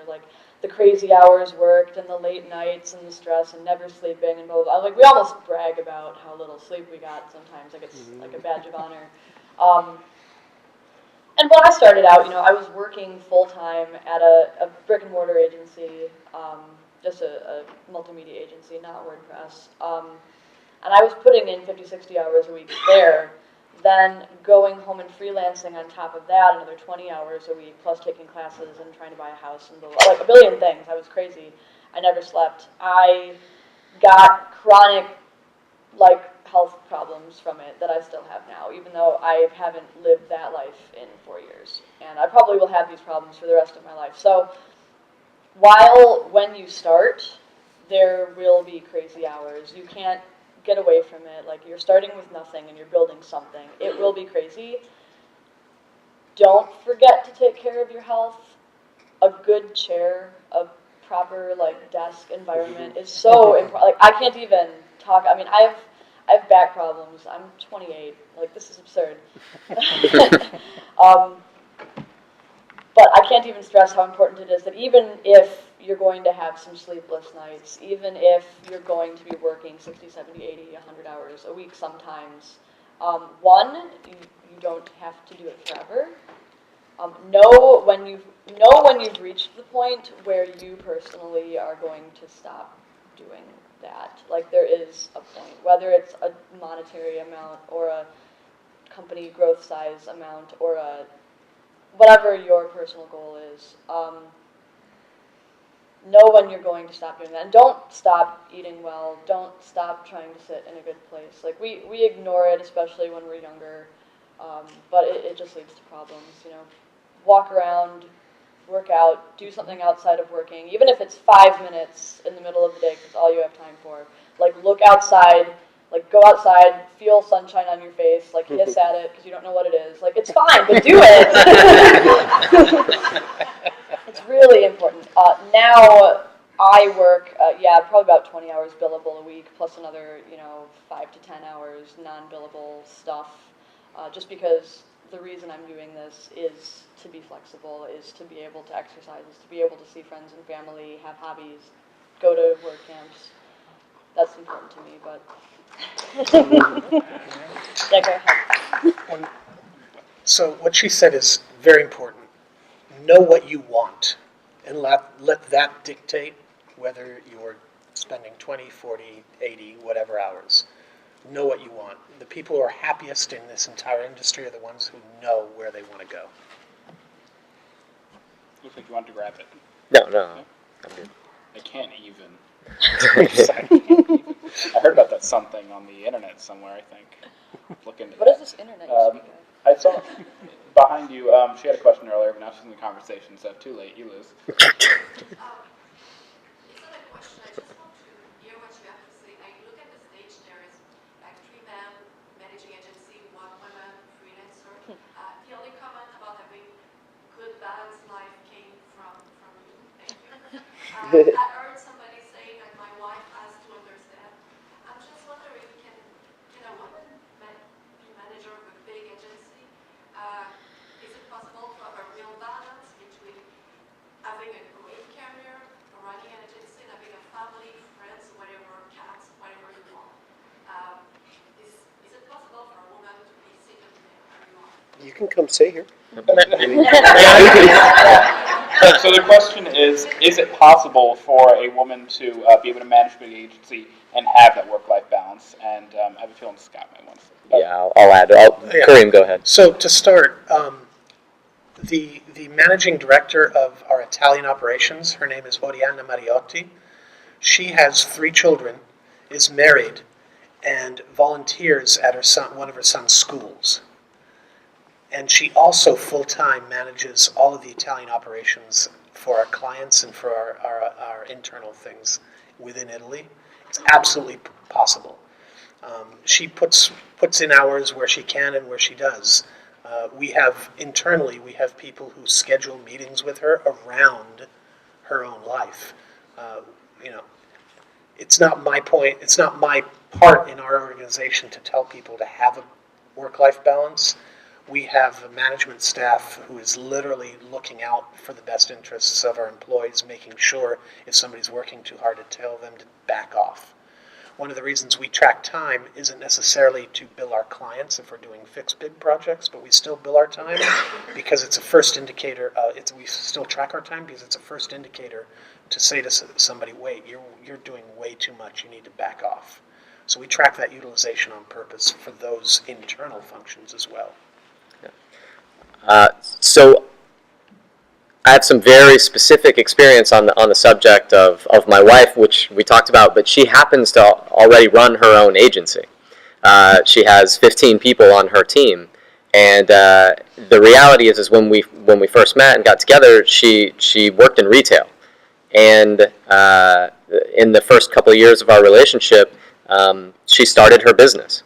the crazy hours worked and the late nights and the stress and never sleeping and blah, blah, blah. We almost brag about how little sleep we got sometimes, it's like a badge of honor. And when I started out, I was working full-time at a brick-and-mortar agency, just a multimedia agency, not WordPress. And I was putting in 50, 60 hours a week there, then going home and freelancing on top of that, another 20 hours a week, plus taking classes and trying to buy a house and a billion things. I was crazy. I never slept. I got chronic, health problems from it that I still have now, even though I haven't lived that life in 4 years. And I probably will have these problems for the rest of my life. So when you start, there will be crazy hours. You can't get away from it. You're starting with nothing and you're building something. It will be crazy. Don't forget to take care of your health. A good chair, a proper desk environment is so important. I can't even talk. I mean, I have back problems. I'm 28. This is absurd. But I can't even stress how important it is that even if you're going to have some sleepless nights, even if you're going to be working 60, 70, 80, 100 hours a week sometimes, you don't have to do it forever. Know when you've reached the point where you personally are going to stop doing that. There is a point, whether it's a monetary amount or a company growth size amount or whatever your personal goal is. Know when you're going to stop doing that. And don't stop eating well. Don't stop trying to sit in a good place. We ignore it, especially when we're younger, but it just leads to problems, Walk around, work out, do something outside of working, even if it's 5 minutes in the middle of the day, because all you have time for. Look outside, go outside, feel sunshine on your face, hiss at it, because you don't know what it is. It's fine, but do it! It's really important. Now, I work, probably about 20 hours billable a week, plus another, 5 to 10 hours non-billable stuff, just because the reason I'm doing this is to be flexible, is to be able to exercise, is to be able to see friends and family, have hobbies, go to work camps. That's important to me, but. Yeah, go ahead. So what she said is very important. Know what you want and let that dictate whether you're spending 20, 40, 80, whatever hours. Know what you want. The people who are happiest in this entire industry are the ones who know where they want to go. Looks like you want to grab it. No, I'm good. I can't even. I heard about that something on the internet somewhere, I think. Look into What that. is this internet you speak of? I saw behind you, she had a question earlier, but now she's in the conversation, so too late, you lose. It's not a question, I just want to hear what you have to say. I look at the stage, there is like 3 men, managing agency, 1 woman, freelancer. The only comment about having good balanced life came from you. Thank you. I heard somebody saying that my wife has to understand. I'm just wondering, can a woman be manager of a big agency? Is it possible to have a real balance between having a great career, running an agency, and having a family, friends, whatever, cats, whatever you want? Is it possible for a woman to be single where you are? You can come stay here. So the question is it possible for a woman to be able to manage a big agency and have that work-life balance? And I have a feeling Scott might want to say. Yeah, I'll add. Karim, go ahead. So to start, the managing director of our Italian operations, her name is Oriana Mariotti. She has 3 children, is married, and volunteers at one of her son's schools. And she also full-time manages all of the Italian operations for our clients and for our internal things within Italy. It's absolutely possible. She puts in hours where she can and where she does. Internally, we have people who schedule meetings with her around her own life. It's not my part in our organization to tell people to have a work-life balance. We have a management staff who is literally looking out for the best interests of our employees, making sure if somebody's working too hard to tell them to back off. One of the reasons we track time isn't necessarily to bill our clients if we're doing fixed bid projects, but we still bill our time because it's a first indicator. We still track our time because it's a first indicator to say to somebody, wait, you're doing way too much, you need to back off. So we track that utilization on purpose for those internal functions as well. So I have some very specific experience on the subject of my wife, which we talked about, but she happens to already run her own agency. She has 15 people on her team, and the reality is when we first met and got together, she worked in retail, and in the first couple of years of our relationship, she started her business.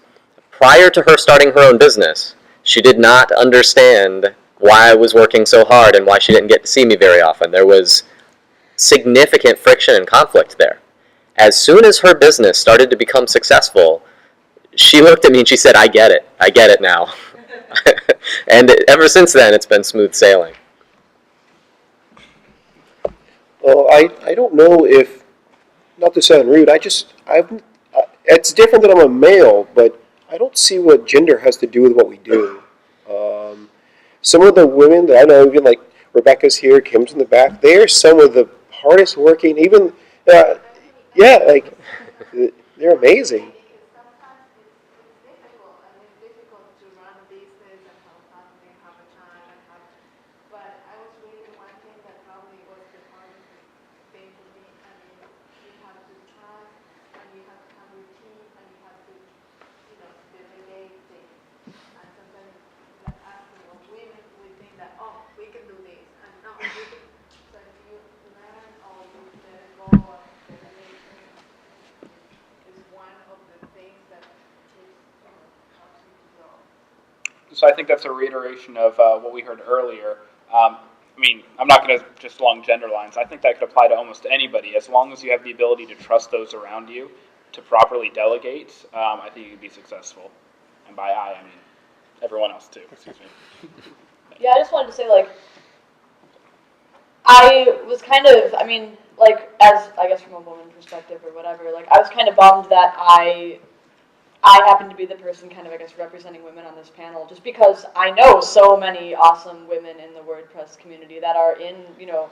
Prior to her starting her own business, she did not understand why I was working so hard and why she didn't get to see me very often. There was significant friction and conflict there. As soon as her business started to become successful, she looked at me and she said, I get it now. And ever since then, it's been smooth sailing. Well, I don't know if, not to sound rude, it's different that I'm a male, but I don't see what gender has to do with what we do. Some of the women that I know, even like Rebecca's here, Kim's in the back, they are some of the hardest working, even, they're amazing. Sometimes it's difficult. I mean, it's difficult to run a business and have a family and have a child but I was reading one thing that probably was the hardest thing for me. I mean, you have to trust and you have to have routine and you have to, delegate things. And sometimes like us as women, we think that, we can do this. And no, we can. So if you learn or you let it go or delegation is one of the things that helps you to grow. So I think that's a reiteration of what we heard earlier. I'm not going to just along gender lines. I think that could apply to almost anybody. As long as you have the ability to trust those around you, to properly delegate, I think you can be successful. And by I mean everyone else too. Excuse me. Yeah, I just wanted to say, I was kind of, I mean, like, as, I guess from a woman perspective or whatever, like, I was kind of bummed that I happened to be the person kind of, I guess, representing women on this panel, just because I know so many awesome women in the WordPress community that are in, you know,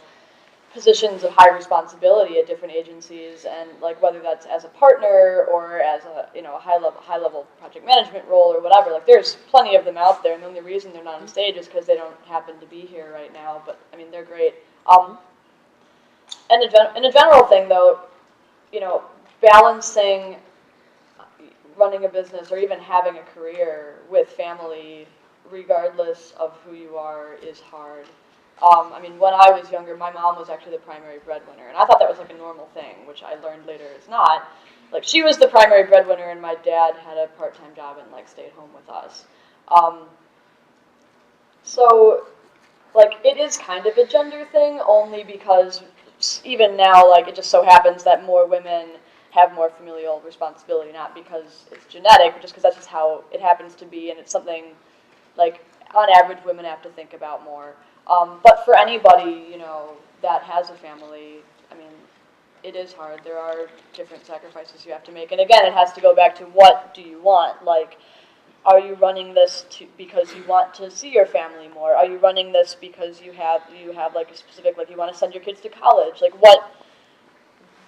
positions of high responsibility at different agencies, and like whether that's as a partner or as a, you know, a high level project management role or whatever. Like, there's plenty of them out there, and the only reason they're not on stage is because they don't happen to be here right now. But I mean, they're great. And in a general thing, though, you know, balancing running a business or even having a career with family, regardless of who you are, is hard. I mean, when I was younger, my mom was actually the primary breadwinner, and I thought that was like a normal thing, which I learned later is not. Like, she was the primary breadwinner, and my dad had a part-time job and like stayed home with us. So, like, it is kind of a gender thing, only because even now, like, it just so happens that more women have more familial responsibility, not because it's genetic, but just because that's just how it happens to be, and it's something, like, on average, women have to think about more. But for anybody, you know, that has a family, I mean, it is hard. There are different sacrifices you have to make. And again, it has to go back to what do you want? Like, are you running this because you want to see your family more? Are you running this because you have like a specific, like, you want to send your kids to college? Like,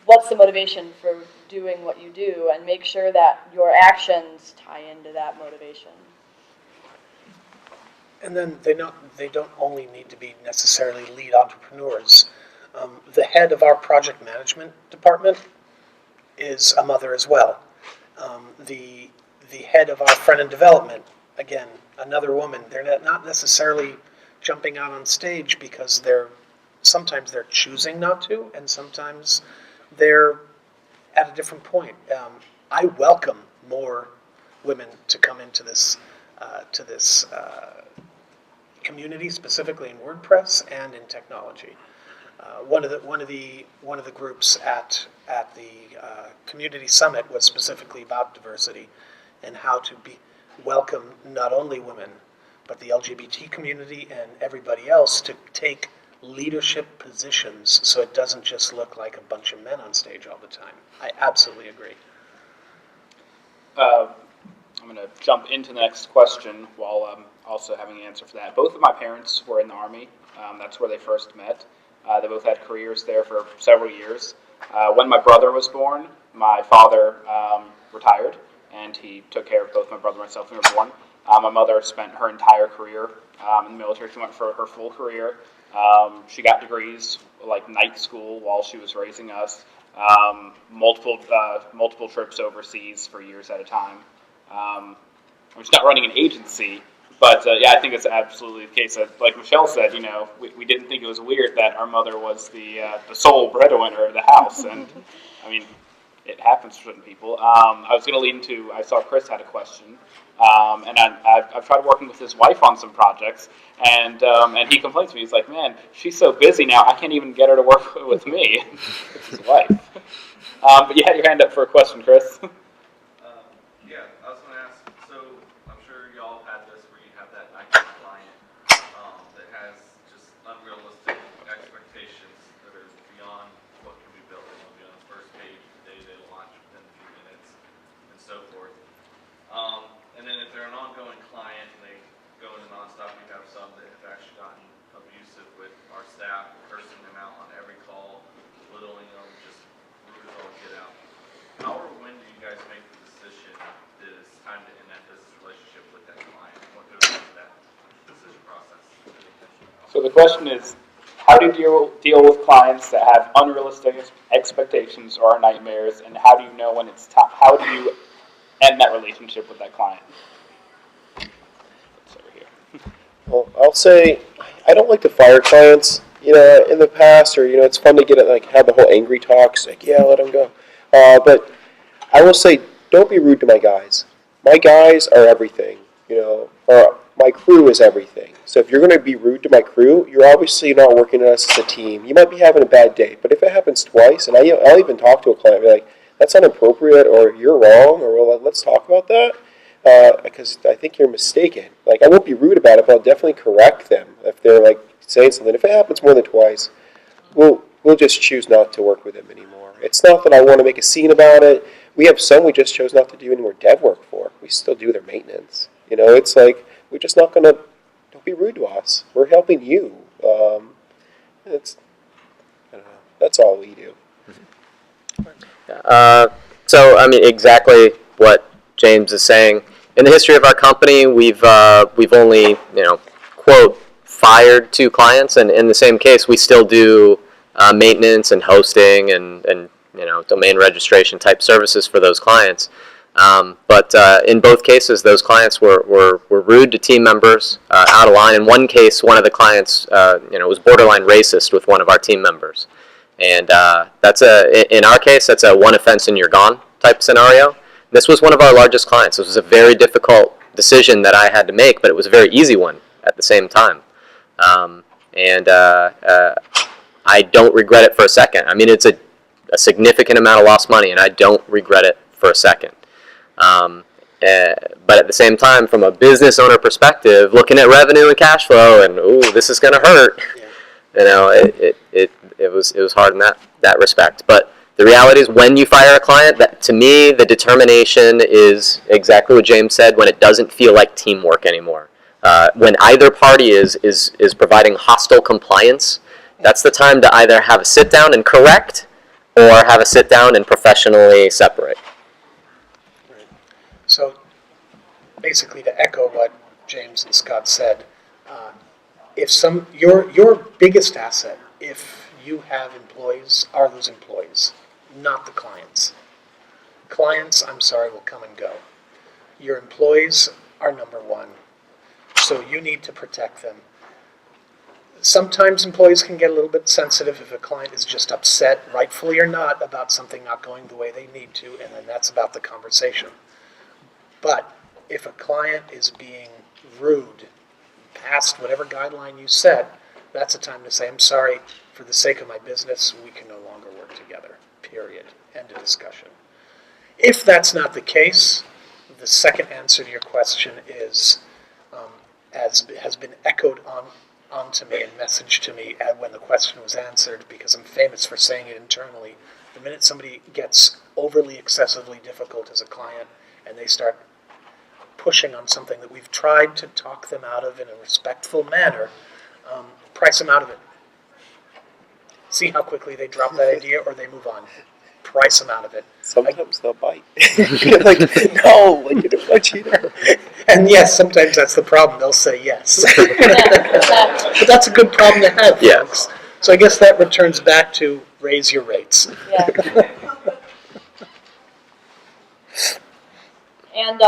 what's the motivation for doing what you do? And make sure that your actions tie into that motivation. And then they don't only need to be necessarily lead entrepreneurs. The head of our project management department is a mother as well. The head of our front-end development, again, another woman. They're not necessarily jumping out on stage because sometimes they're choosing not to, and sometimes they're at a different point. I welcome more women to come into this community, specifically in WordPress and in technology. One of the groups at the community summit was specifically about diversity and how to welcome not only women but the LGBT community and everybody else to take leadership positions, so it doesn't just look like a bunch of men on stage all the time. I absolutely agree. I'm going to jump into the next question while also having an answer for that. Both of my parents were in the Army. That's where they first met. They both had careers there for several years. When my brother was born, my father retired, and he took care of both my brother and myself when we were born. My mother spent her entire career in the military. She went for her full career. She got degrees, like night school, while she was raising us. Multiple trips overseas for years at a time. She's not running an agency, but yeah, I think it's absolutely the case. Like Michelle said, you know, we didn't think it was weird that our mother was the sole breadwinner of the house, and I mean, it happens for certain people. I was going to lead into, I saw Chris had a question, and I've tried working with his wife on some projects, and he complains to me. He's like, man, she's so busy now, I can't even get her to work with me. It's his wife. But you had your hand up for a question, Chris. Yeah, I was going to ask, so I'm sure y'all had this where you have that Nike client that has just unrealistic expectations that are beyond what can be built. They want to be on the first page the day they launch within a few minutes and so forth. And then if they're an ongoing client and they go into nonstop, we have some that have actually gotten abusive with our staff, cursing them out on every call, belittling them, just rude as all get out. How or when do you guys make the decision that it's time to end that business relationship with that client? What goes into that decision process? So the question is, how do you deal with clients that have unrealistic expectations or are nightmares, and how do you know when it's time? How do you end that relationship with that client? It's over here. Well, I'll say I don't like to fire clients. You know, in the past, or it's fun to get it, like have the whole angry talks. Like, yeah, let them go. But I will say, don't be rude to my guys. My guys are everything. Or my crew is everything. So if you're going to be rude to my crew, you're obviously not working with us as a team. You might be having a bad day, but if it happens twice, and I'll even talk to a client, be like, that's inappropriate, or you're wrong, or well, let's talk about that, because I think you're mistaken. Like, I won't be rude about it, but I'll definitely correct them if they're like saying something. If it happens more than twice, we'll just choose not to work with them anymore. It's not that I want to make a scene about it. We have some we just chose not to do any more dev work for. We still do their maintenance. It's like we're just not going to. Don't be rude to us. We're helping you. It's I don't know. That's all we do. So, I mean, exactly what James is saying. In the history of our company, we've only, quote, fired 2 clients, and in the same case, we still do maintenance and hosting and domain registration type services for those clients. But in both cases, those clients were rude to team members, out of line. In one case, one of the clients, was borderline racist with one of our team members. And in our case, that's a one offense and you're gone type scenario. This was one of our largest clients. This was a very difficult decision that I had to make, but it was a very easy one at the same time. I don't regret it for a second. I mean, it's a significant amount of lost money, and I don't regret it for a second. But at the same time, from a business owner perspective, looking at revenue and cash flow, and this is going to hurt. It was hard in that respect. But the reality is, when you fire a client, that to me, the determination is exactly what James said. When it doesn't feel like teamwork anymore, when either party is providing hostile compliance, that's the time to either have a sit down and correct, or have a sit down and professionally separate. So basically, to echo what James and Scott said, your biggest asset, if you have employees, are those employees, not the clients. Clients, I'm sorry, will come and go. Your employees are number one, so you need to protect them. Sometimes employees can get a little bit sensitive if a client is just upset, rightfully or not, about something not going the way they need to, and then that's about the conversation. But if a client is being rude past whatever guideline you set, that's a time to say, I'm sorry, for the sake of my business, we can no longer work together, period. End of discussion. If that's not the case, the second answer to your question is, as has been echoed onto me and messaged to me when the question was answered, because I'm famous for saying it internally, the minute somebody gets overly excessively difficult as a client and they start pushing on something that we've tried to talk them out of in a respectful manner, price them out of it. See how quickly they drop that idea or they move on. Price them out of it. Sometimes they'll bite. You're like, no, I didn't want you to. And yes, sometimes that's the problem. They'll say yes. But that's a good problem to have, folks. So I guess that returns back to raise your rates. Yeah. And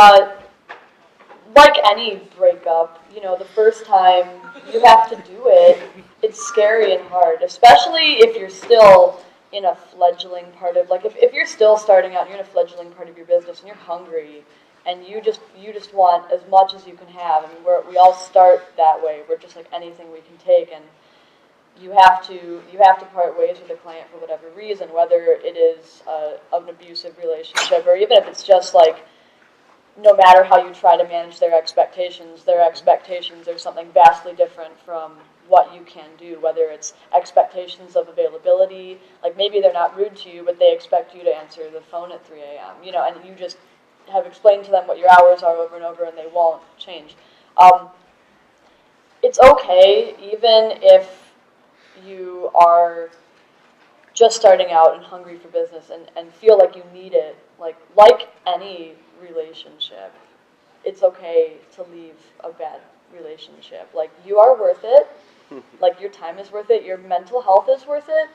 like any breakup, the first time you have to do it, it's scary and hard, especially if you're still in a fledgling part of, if you're still starting out, you're in a fledgling part of your business and you're hungry and you just want as much as you can have. I mean, we all start that way. We're just like anything we can take, and you have to part ways with a client for whatever reason, whether it is an abusive relationship or even if it's just no matter how you try to manage their expectations are something vastly different from what you can do, whether it's expectations of availability, maybe they're not rude to you, but they expect you to answer the phone at 3 a.m., and you just have explained to them what your hours are over and over and they won't change. It's okay, even if you are just starting out and hungry for business and feel like you need it, like any relationship, it's okay to leave a bad relationship. You are worth it. Your time is worth it. Your mental health is worth it.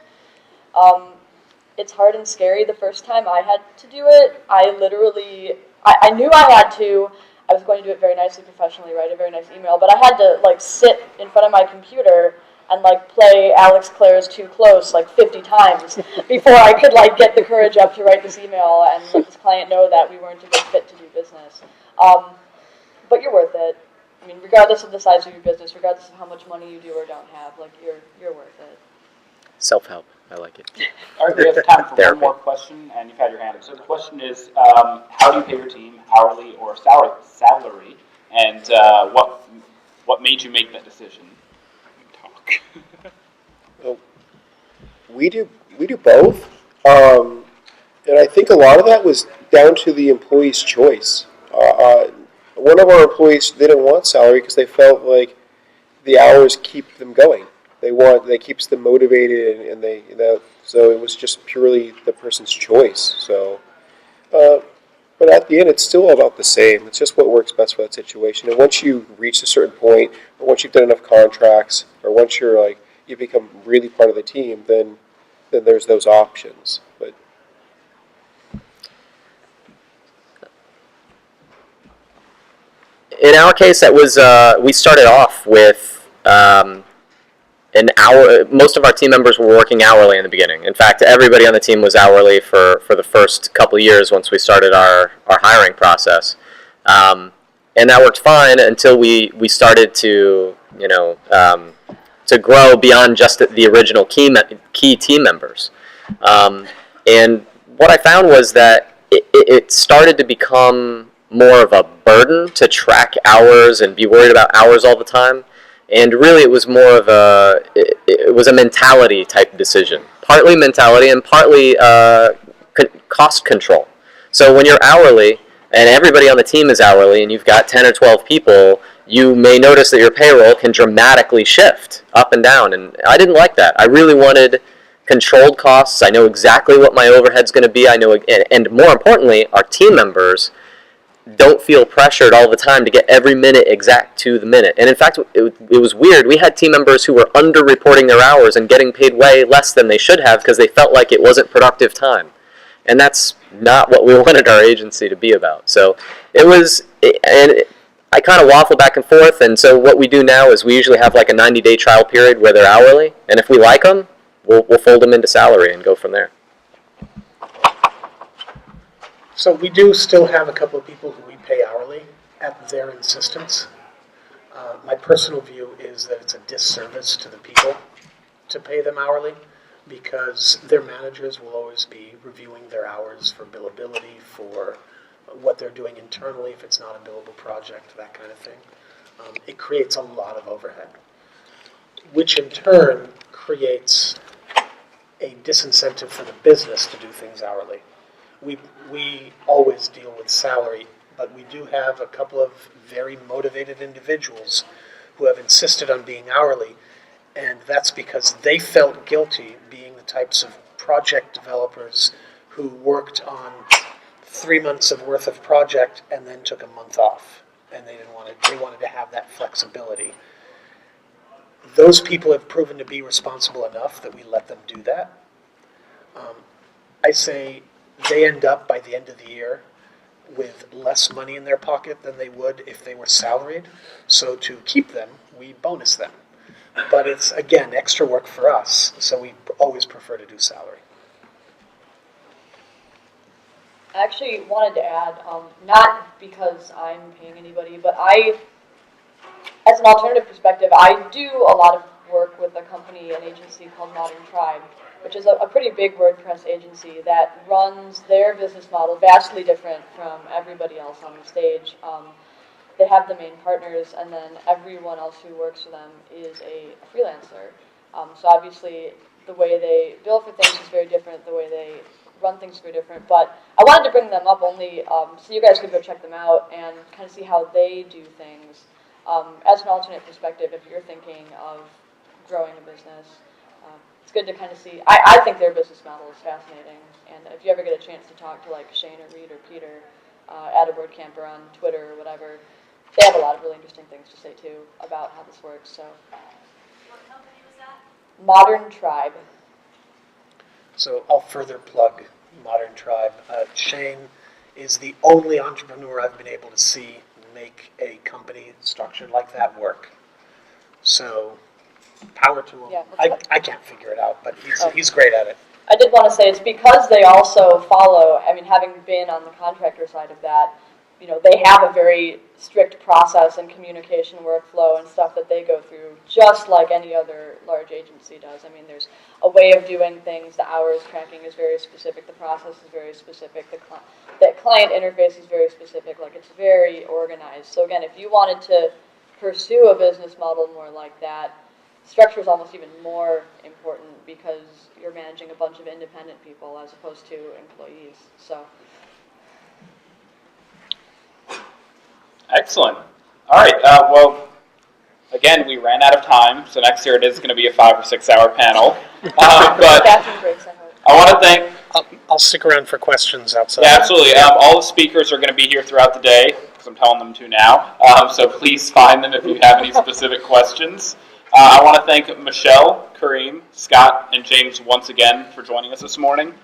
It's hard and scary. The first time I had to do it, I knew I had to. I was going to do it very nicely, professionally, write a very nice email, but I had to sit in front of my computer and play Alex Clare's Too Close 50 times before I could get the courage up to write this email and let this client know that we weren't a good fit to do business. But you're worth it. I mean, regardless of the size of your business, regardless of how much money you do or don't have, you're worth it. Self-help. I like it. All right, we have time for Therapy. one more question, and you've had your hand up. So the question is, how do you pay your team, hourly or salary, and what made you make that decision? Talk. Well, We do both, and I think a lot of that was down to the employee's choice. One of our employees, they didn't want salary because they felt like the hours keep them going. That keeps them motivated, and so it was just purely the person's choice. So, but at the end, it's still about the same. It's just what works best for that situation. And once you reach a certain point, or once you've done enough contracts, or once you become really part of the team, then there's those options. But in our case, that was we started off with an hour. Most of our team members were working hourly in the beginning. In fact, everybody on the team was hourly for the first couple of years once we started our hiring process, and that worked fine until we started to to grow beyond just the original key team members. And what I found was that it started to become more of a burden to track hours and be worried about hours all the time. And really, it was more of it was a mentality type decision. Partly mentality and partly cost control. So when you're hourly and everybody on the team is hourly and you've got 10 or 12 people, you may notice that your payroll can dramatically shift up and down. And I didn't like that. I really wanted controlled costs. I know exactly what my overhead's going to be. I know, and more importantly, our team members don't feel pressured all the time to get every minute exact to the minute. And in fact, it was weird. We had team members who were under-reporting their hours and getting paid way less than they should have because they felt like it wasn't productive time. And that's not what we wanted our agency to be about. So I kind of waffle back and forth, and so what we do now is we usually have like a 90-day trial period where they're hourly, and if we like them, we'll fold them into salary and go from there. So we do still have a couple of people who we pay hourly at their insistence. My personal view is that it's a disservice to the people to pay them hourly because their managers will always be reviewing their hours for billability, for what they're doing internally if it's not a billable project, that kind of thing. It creates a lot of overhead, which in turn creates a disincentive for the business to do things hourly. We always deal with salary, but we do have a couple of very motivated individuals who have insisted on being hourly, and that's because they felt guilty being the types of project developers who worked on 3 months of worth of project and then took a month off, and they wanted to have that flexibility. Those people have proven to be responsible enough that we let them do that. I say they end up by the end of the year with less money in their pocket than they would if they were salaried. So to keep them, we bonus them. But it's, again, extra work for us, so we always prefer to do salary. I actually wanted to add, not because I'm paying anybody, but as an alternative perspective, I do a lot of work with a company, an agency called Modern Tribe, which is a pretty big WordPress agency that runs their business model vastly different from everybody else on the stage. They have the main partners, and then everyone else who works for them is a freelancer. So obviously, the way they bill for things is very different, the way they run things is very different, but I wanted to bring them up only so you guys could go check them out and kind of see how they do things. As an alternate perspective, if you're thinking of growing a business, it's good to kind of see. I think their business model is fascinating, and if you ever get a chance to talk to like Shane or Reed or Peter at a WordCamp or on Twitter or whatever, they have a lot of really interesting things to say too about how this works. So, What company was that? Modern Tribe. So I'll further plug Modern Tribe. Shane is the only entrepreneur I've been able to see make a company structured like that work. So power to him. Yeah, I can't figure it out, but he's great at it. I did want to say it's because they also follow, I mean, having been on the contractor side of that, you know, they have a very strict process and communication workflow and stuff that they go through, just like any other large agency does. I mean, there's a way of doing things. The hours tracking is very specific. The process is very specific. The client interface is very specific. Like, it's very organized. So again, if you wanted to pursue a business model more like that, structure is almost even more important because you're managing a bunch of independent people as opposed to employees. So. Excellent. All right. Well, again, we ran out of time, so next year it is going to be a 5 or 6 hour panel. But Bathroom breaks, I hope. I want to thank. I'll stick around for questions outside. Yeah, absolutely. All the speakers are going to be here throughout the day, because I'm telling them to now. So please find them if you have any specific questions. I want to thank Michelle, Karim, Scott, and James once again for joining us this morning.